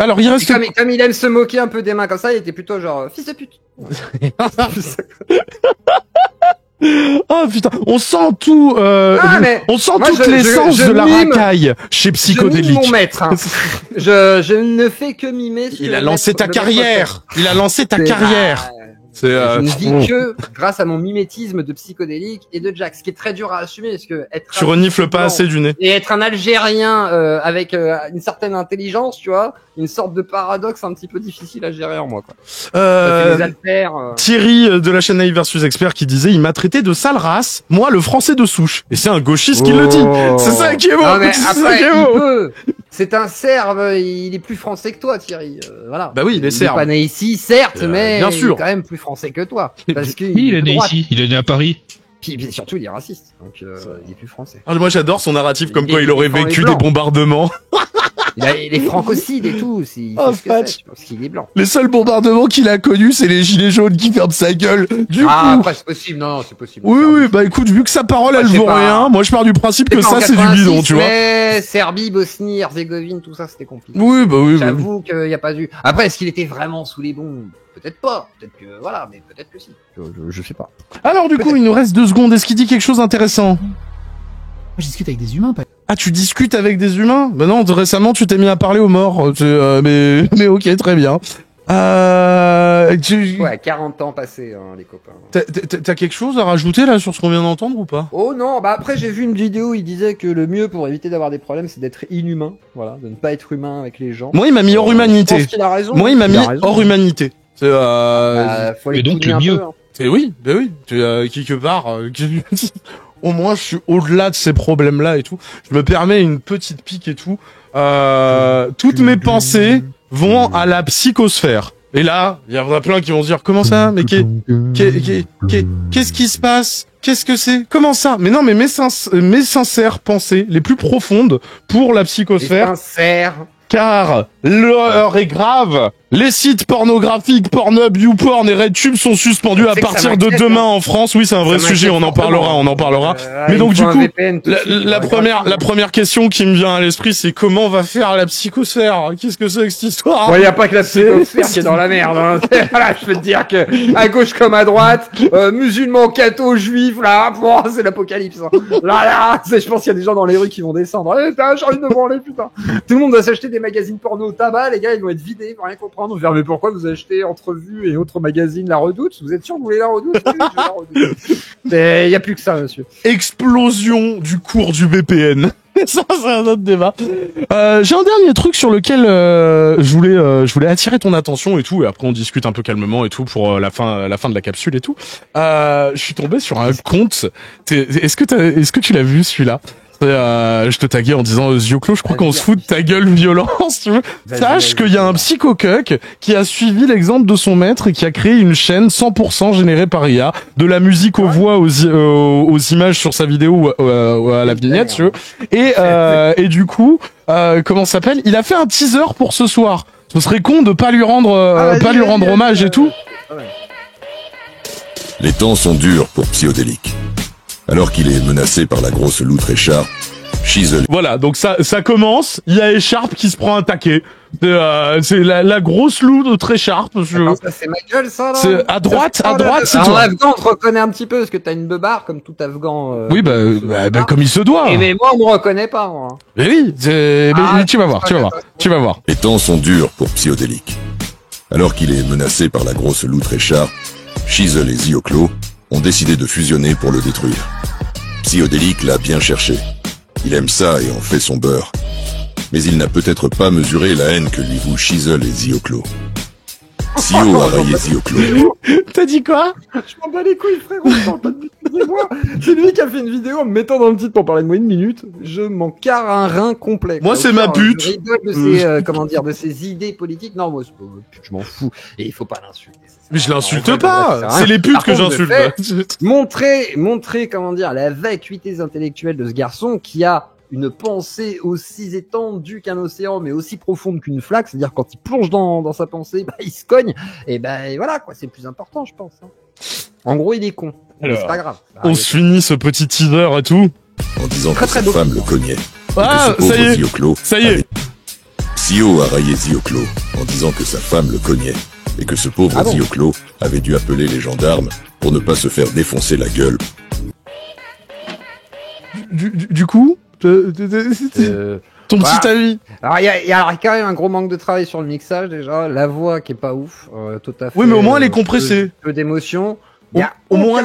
Alors, il reste... Comme il aime se moquer un peu des mains comme ça, il était plutôt genre, fils de pute. Ah putain, on sent tout, on sent toute l'essence de la racaille chez Psychodélique. Je mime mon maître, hein. je ne fais que mimer. Il a lancé ta carrière. Je ne vis que grâce à mon mimétisme de Psychodélique et de Jack, ce qui est très dur à assumer, parce que tu renifles pas assez du nez. Et être un Algérien avec une certaine intelligence, tu vois, une sorte de paradoxe un petit peu difficile à gérer en moi, quoi. Les haltères, Thierry de la chaîne Naïf versus Expert qui disait il m'a traité de sale race, moi le français de souche. Et c'est un gauchiste qui le dit. C'est ça qui est beau. Non, mais après, c'est un Serbe, il est plus français que toi, Thierry. Voilà. Bah oui, il est Serbe. Il est pas né ici, certes, mais bien sûr. il est quand même plus français que toi. Parce que il est né ici, il est né à Paris. Puis surtout, il est raciste, donc il est plus français. Ah, moi j'adore son narratif comme quoi il aurait vécu des bombardements. Il est francocide et tout. Patch. Parce qu'il est blanc. Les seuls bombardements qu'il a connus, c'est les gilets jaunes qui ferment sa gueule. Du coup. Après, c'est possible. Non, c'est possible. Oui, bah écoute, vu que sa parole, elle vaut rien, moi je pars du principe que ça, c'est du bidon, tu vois. Mais Serbie, Bosnie, Herzégovine, tout ça, c'était compliqué. Oui. J'avoue qu'il n'y a pas eu. Après, est-ce qu'il était vraiment sous les bombes? Peut-être pas. Peut-être que, voilà, mais peut-être que si. Je sais pas. Alors, du coup, il nous reste 2 secondes. Est-ce qu'il dit quelque chose d'intéressant? Je discute avec des humains, pas. Ah, tu discutes avec des humains? Ben non, récemment, tu t'es mis à parler aux morts. Mais ok, très bien. Ouais, 40 ans passés, hein, les copains. T'as quelque chose à rajouter, là, sur ce qu'on vient d'entendre, ou pas? Oh non, bah après, j'ai vu une vidéo où il disait que le mieux pour éviter d'avoir des problèmes, c'est d'être inhumain. Voilà, de ne pas être humain avec les gens. Moi, il m'a mis hors humanité. Je pense qu'il a raison. Moi, il m'a mis hors humanité. Faut les donc, le un mieux. peu, hein. Et oui, quelque part, au moins je suis au-delà de ces problèmes-là et tout. Je me permets une petite pique et tout. Toutes mes pensées vont à la psychosphère. Et là, il y en a plein qui vont se dire comment ça? Mais qu'est-ce qui se passe? Qu'est-ce que c'est? Comment ça? Mais non, mais mes sincères pensées les plus profondes pour la psychosphère. Car l'heure est grave. Les sites pornographiques Pornhub, YouPorn et RedTube sont suspendus à partir de demain en France. Oui, c'est un vrai sujet, on en parlera. Mais donc du coup, la première question qui me vient à l'esprit, c'est comment va faire la psychosphère? Qu'est-ce que c'est que cette histoire? Bon, y a pas que la psychosphère qui est dans la merde, hein. Voilà, je peux te dire que, à gauche comme à droite, musulmans, cathos, juifs, là, bon, c'est l'apocalypse, hein. Là, je pense qu'il y a des gens dans les rues qui vont descendre. J'ai envie de me branler, putain. Tout le monde va s'acheter des magazines porno au tabac, les gars, ils vont être vidés, ils vont rien comprendre. On va faire, mais pourquoi vous achetez Entrevue et autres magazines La Redoute? Vous êtes sûr que vous voulez La Redoute? Oui, je veux La Redoute. Mais y a plus que ça, monsieur. Explosion du cours du VPN. Ça, c'est un autre débat. J'ai un dernier truc sur lequel je voulais attirer ton attention et tout, et après on discute un peu calmement et tout pour la fin de la capsule et tout. Je suis tombé sur un compte. Est-ce que tu l'as vu celui-là? Je te taguais en disant Zioclo, je crois qu'on se fout de ta gueule violence, tu veux. Sache qu'il y a un psychocuck qui a suivi l'exemple de son maître et qui a créé une chaîne 100% générée par IA, de la musique aux voix, aux images sur sa vidéo à la vignette, tu veux. Et du coup, comment ça s'appelle? Il a fait un teaser pour ce soir. Ce serait con de pas lui rendre hommage et tout. Les temps sont durs pour Psyodélique. Alors qu'il est menacé par la grosse loutre Écharpe, Shizel... Voilà, donc ça commence, il y a Écharpe qui se prend un taquet. C'est la grosse loutre Écharpe. Attends, ça c'est ma gueule, ça, là. C'est à droite, c'est en toi. afghan, on te reconnaît un petit peu, parce que t'as une beubare, comme tout afghan. Oui, comme il se doit. Mais moi, on me reconnaît pas, moi. Mais oui, mais tu vas voir. Tu vas voir. Les temps sont durs pour Psyodélique. Alors qu'il est menacé par la grosse loutre Écharpe, Shizel et Zioclo ont décidé de fusionner pour le détruire. Psyodélique l'a bien cherché. Il aime ça et en fait son beurre. Mais il n'a peut-être pas mesuré la haine que lui vouent Shizel et Zioclo. Sio a raillé Zioclo. T'as dit quoi? Je m'en bats les couilles, frérot. Excusez-moi. C'est lui qui a fait une vidéo en me mettant dans le titre pour parler de moi une minute. Je m'en carre un rein complet. Moi, c'est ma pute. Je rigole de ses, de ses idées politiques. Non, moi, c'est pas ma pute, je m'en fous. Et il faut pas l'insulter. Mais je l'insulte pas. C'est les putes que j'insulte. Montrer, la vacuité intellectuelle de ce garçon qui a une pensée aussi étendue qu'un océan, mais aussi profonde qu'une flaque, c'est-à-dire quand il plonge dans sa pensée, il se cogne, et voilà, quoi, c'est le plus important, je pense. Hein. En gros, il est con. Alors, c'est pas grave. On se finit ce petit teaser et tout. En disant que sa femme le cognait. Ah, ça y est. Ça y est. Sio a raillé Zioclo en disant que sa femme le cognait et que ce pauvre Zioclo avait dû appeler les gendarmes pour ne pas se faire défoncer la gueule. Du coup, ton petit avis. Alors il y a quand même un gros manque de travail sur le mixage déjà, la voix qui est pas ouf, tout à fait. Oui, mais au moins elle est compressée. Peu d'émotion. Il y a au moins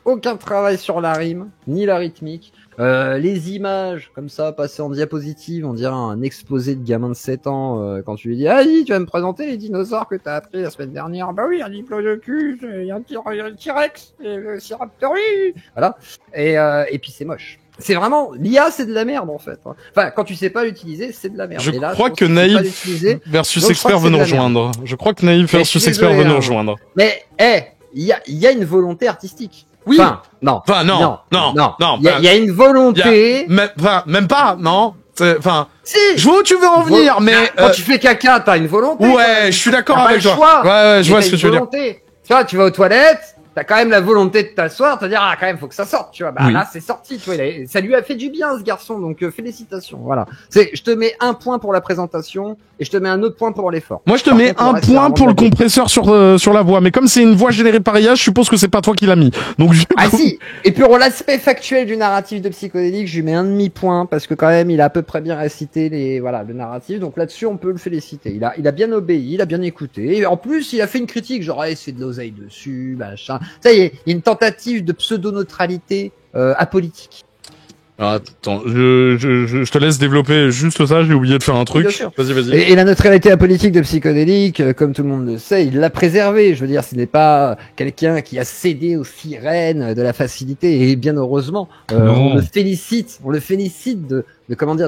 aucun travail sur la rime, ni la rythmique. Les images, comme ça, passées en diapositive, on dirait un exposé de gamin de 7 ans, quand tu lui dis, tu vas me présenter les dinosaures que t'as appris la semaine dernière. Bah oui, un diplodocus, il y a un T-Rex, le Ciraptor, oui. Voilà. Et puis c'est moche. C'est vraiment, l'IA, c'est de la merde, en fait. Enfin, quand tu sais pas l'utiliser, c'est de la merde. Je crois que Naïf versus Expert veut nous rejoindre. Je crois que Naïf versus Expert veut nous rejoindre. Mais, il y a une volonté artistique. Oui. Non. Il y a une volonté. Même pas, non. Si. Je vois où tu veux en venir, mais quand tu fais caca, t'as une volonté. Ouais, je suis d'accord avec toi. Ouais, je vois ce que tu veux dire. Tu vois, tu vas aux toilettes. T'as quand même la volonté de t'asseoir, te dire quand même faut que ça sorte, tu vois. Là c'est sorti, tu vois. Ça lui a fait du bien ce garçon, donc félicitations. Voilà. Je te mets un point pour la présentation et je te mets un autre point pour l'effort. Moi je te mets un point pour le compresseur sur la voix, mais comme c'est une voix générée par IA, je suppose que c'est pas toi qui l'as mis. Donc si. Et pour l'aspect factuel du narratif de Psychodélique, je lui mets un demi-point parce que quand même il a à peu près bien récité le narratif. Donc là-dessus on peut le féliciter. Il a bien obéi, il a bien écouté. Et en plus il a fait une critique, genre c'est de l'oseille dessus, machin. Ça y est, il y a une tentative de pseudo-neutralité apolitique. Alors, attends, je te laisse développer juste ça, j'ai oublié de faire un truc. Vas-y. Et la neutralité apolitique de Psychodélique, comme tout le monde le sait, il l'a préservée. Je veux dire, ce n'est pas quelqu'un qui a cédé aux sirènes de la facilité, et bien heureusement, on le félicite de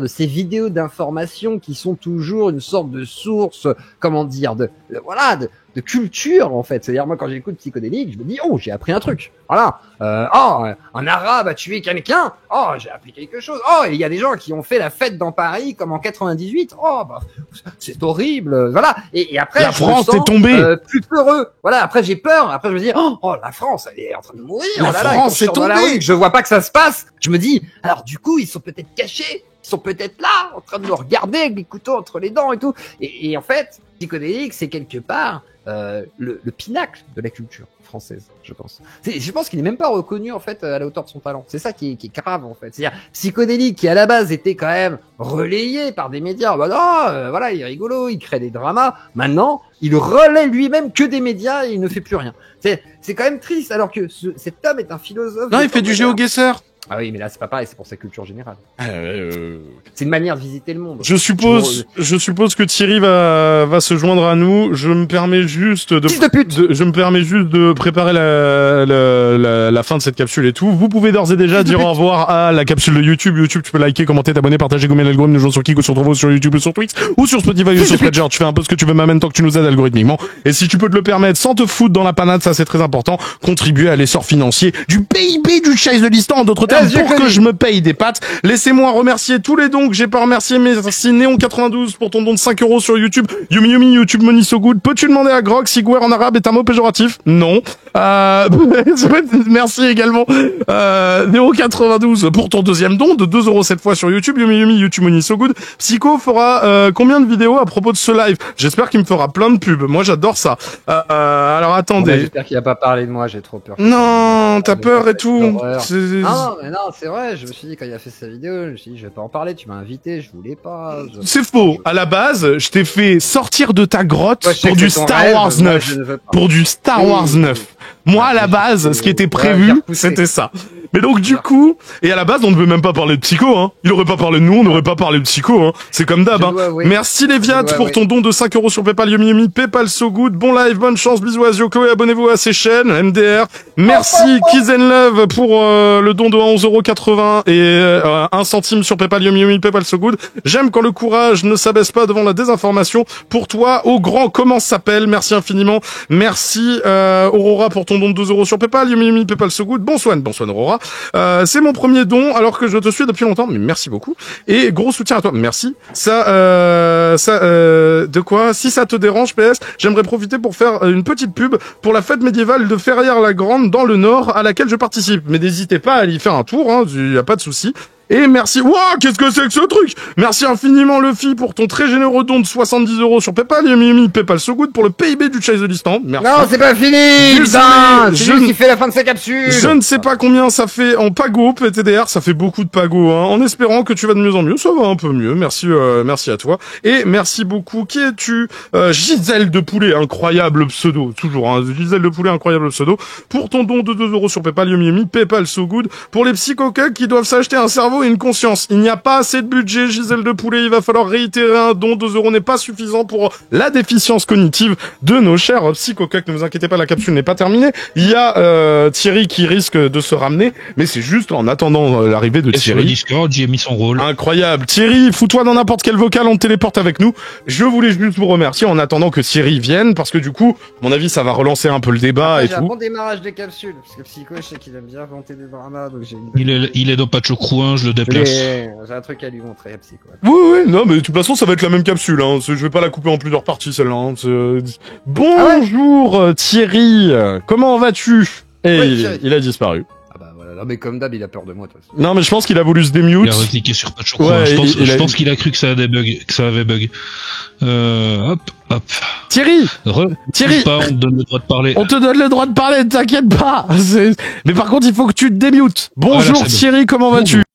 ces vidéos d'information qui sont toujours une sorte de source, de culture, en fait. C'est-à-dire, moi, quand j'écoute Psychodélique, je me dis, j'ai appris un truc. Voilà. Un arabe a tué quelqu'un. J'ai appris quelque chose. Il y a des gens qui ont fait la fête dans Paris, comme en 98. C'est horrible. Voilà. Et après, la France est tombée. Plus peureux. Voilà. Après, j'ai peur. Après, je me dis, la France, elle est en train de mourir. La France est tombée. Je vois pas que ça se passe. Je me dis, alors, du coup, ils sont peut-être cachés. Ils sont peut-être là, en train de me regarder avec les couteaux entre les dents et tout. Et en fait, Psychodélique, c'est quelque part le pinacle de la culture française, je pense. Je pense qu'il n'est même pas reconnu, en fait, à la hauteur de son talent. C'est ça qui est grave, en fait. C'est-à-dire, Psychodélique, qui à la base était quand même relayé par des médias. Il est rigolo, il crée des dramas. Maintenant, il relaie lui-même que des médias et il ne fait plus rien. C'est quand même triste, alors que cet homme est un philosophe. Non, il fait du GeoGuessr. Ah oui, mais là c'est pas pareil, c'est pour sa culture générale. C'est une manière de visiter le monde. Je suppose que Thierry va se joindre à nous. Je me permets juste de préparer la fin de cette capsule et tout. Vous pouvez d'ores et déjà dire au revoir à la capsule de YouTube. YouTube, tu peux liker, commenter, t'abonner, partager, gommer l'algorithme, nous jouons sur Kik ou sur Trovo, sur YouTube ou sur Twix ou sur Spotify ou sur Spreaker. Tu fais un peu ce que tu veux, même tant que tu nous aides algorithmiquement. Et si tu peux te le permettre sans te foutre dans la panade, ça c'est très important. Contribuer à l'essor financier du PIB du Chazelistan, en d'autres termes, pour que je me paye des pâtes. Laissez-moi remercier tous les dons que j'ai pas remerciés. Merci Néon92 pour ton don de 5 € sur YouTube. Yumi Yumi, YouTube Money So Good. Peux-tu demander à Grog si Guerre en arabe est un mot péjoratif? Non. Merci également Néo92 pour ton deuxième don de 2 € cette fois sur YouTube. Yumi Yumi, YouTube Money So Good. Psycho fera combien de vidéos à propos de ce live? J'espère qu'il me fera plein de pubs. Moi j'adore ça. Alors attendez. J'espère qu'il a pas parlé de moi, j'ai trop peur. Non, t'as peur et tout. Non, mais non, c'est vrai, je me suis dit quand il a fait sa vidéo, je me suis dit je vais pas en parler, tu m'as invité, je voulais pas. C'est faux. À la base, je t'ai fait sortir de ta grotte pour du Star Wars 9. Pour du Star Wars 9. Moi, à la base, ce qui était prévu, c'était ça. Mais donc, du coup, et à la base, on ne veut même pas parler de Psycho, hein. Il aurait pas parlé de nous, on n'aurait pas parlé de Psycho, hein. C'est comme d'hab, hein. Merci Léviat pour ton don de 5 € sur PayPal, Yumi Yumi, PayPal So Good. Bon live, bonne chance, bisous à Zioko et abonnez-vous à ses chaînes, MDR. Merci Kiss and Love pour le don de 11,80 € et 1 centime sur PayPal, Yumi Yumi, PayPal So Good. J'aime quand le courage ne s'abaisse pas devant la désinformation. Pour toi, au grand, comment s'appelle? Merci infiniment. Merci Aurora pour ton don de 2 € sur PayPal, Yumi Yumi, PayPal So Good. Bonsoir Aurora. C'est mon premier don alors que je te suis depuis longtemps, mais merci beaucoup et gros soutien à toi. Merci. De quoi? Si ça te dérange, PS, j'aimerais profiter pour faire une petite pub pour la fête médiévale de Ferrières-la-Grande dans le Nord à laquelle je participe. Mais n'hésitez pas à aller y faire un tour, hein, y a pas de souci. Et merci. Wouah, qu'est-ce que c'est que ce truc? Merci infiniment Luffy pour ton très généreux don de 70 € sur PayPal. Yumi Yumi, PayPal So Good pour le PIB du Chazelistan. Merci. Non, c'est pas fini. Putain, c'est lui qui fait la fin de sa capsule. Je ne sais pas combien ça fait en pago, PTDR. Ça fait beaucoup de pago, hein. En espérant que tu vas de mieux en mieux. Ça va un peu mieux. Merci, merci à toi. Et merci beaucoup. Qui es-tu? Gisèle de Poulet, incroyable pseudo. Toujours, hein. Gisèle de Poulet, incroyable pseudo. Pour ton don de 2 € sur PayPal, Yumi Yumi, PayPal So Good. Pour les psychoqueux qui doivent s'acheter un cerveau et une conscience. Il n'y a pas assez de budget, Gisèle de Poulet. Il va falloir réitérer un don. 2 € n'est pas suffisant pour la déficience cognitive de nos chers psychoqueux. Ne vous inquiétez pas, la capsule n'est pas terminée. Il y a Thierry qui risque de se ramener, mais c'est juste en attendant l'arrivée de Thierry. Sur le Discord, j'y ai mis son rôle. Incroyable. Thierry, fous-toi dans n'importe quel vocal, on te téléporte avec nous. Je voulais juste vous remercier en attendant que Thierry vienne, parce que du coup, à mon avis, ça va relancer un peu le débat et tout. J'ai un bon démarrage des capsules, parce que Psycho, je sais qu'il aime bien inventer des dramas, donc j'ai Il est dans Pacho Crouin, je le déplace. J'ai un truc à lui montrer, Psycho. Oui, non, mais de toute façon, ça va être la même capsule, hein. Je vais pas la couper en plusieurs parties, celle-là, hein. Bonjour, Thierry. Comment vas-tu? Il a disparu. Ah bah voilà, non mais comme d'hab, il a peur de moi, de toute façon. Non, mais je pense qu'il a voulu se démute. Il a recliqué sur Pacho Crouin. Je pense qu'il a cru que ça avait bug. Hop. Thierry, Thierry, on te donne le droit de parler. On te donne le droit de parler, t'inquiète pas. Mais par contre, il faut que tu te démutes. Bonjour Thierry, comment vas-tu?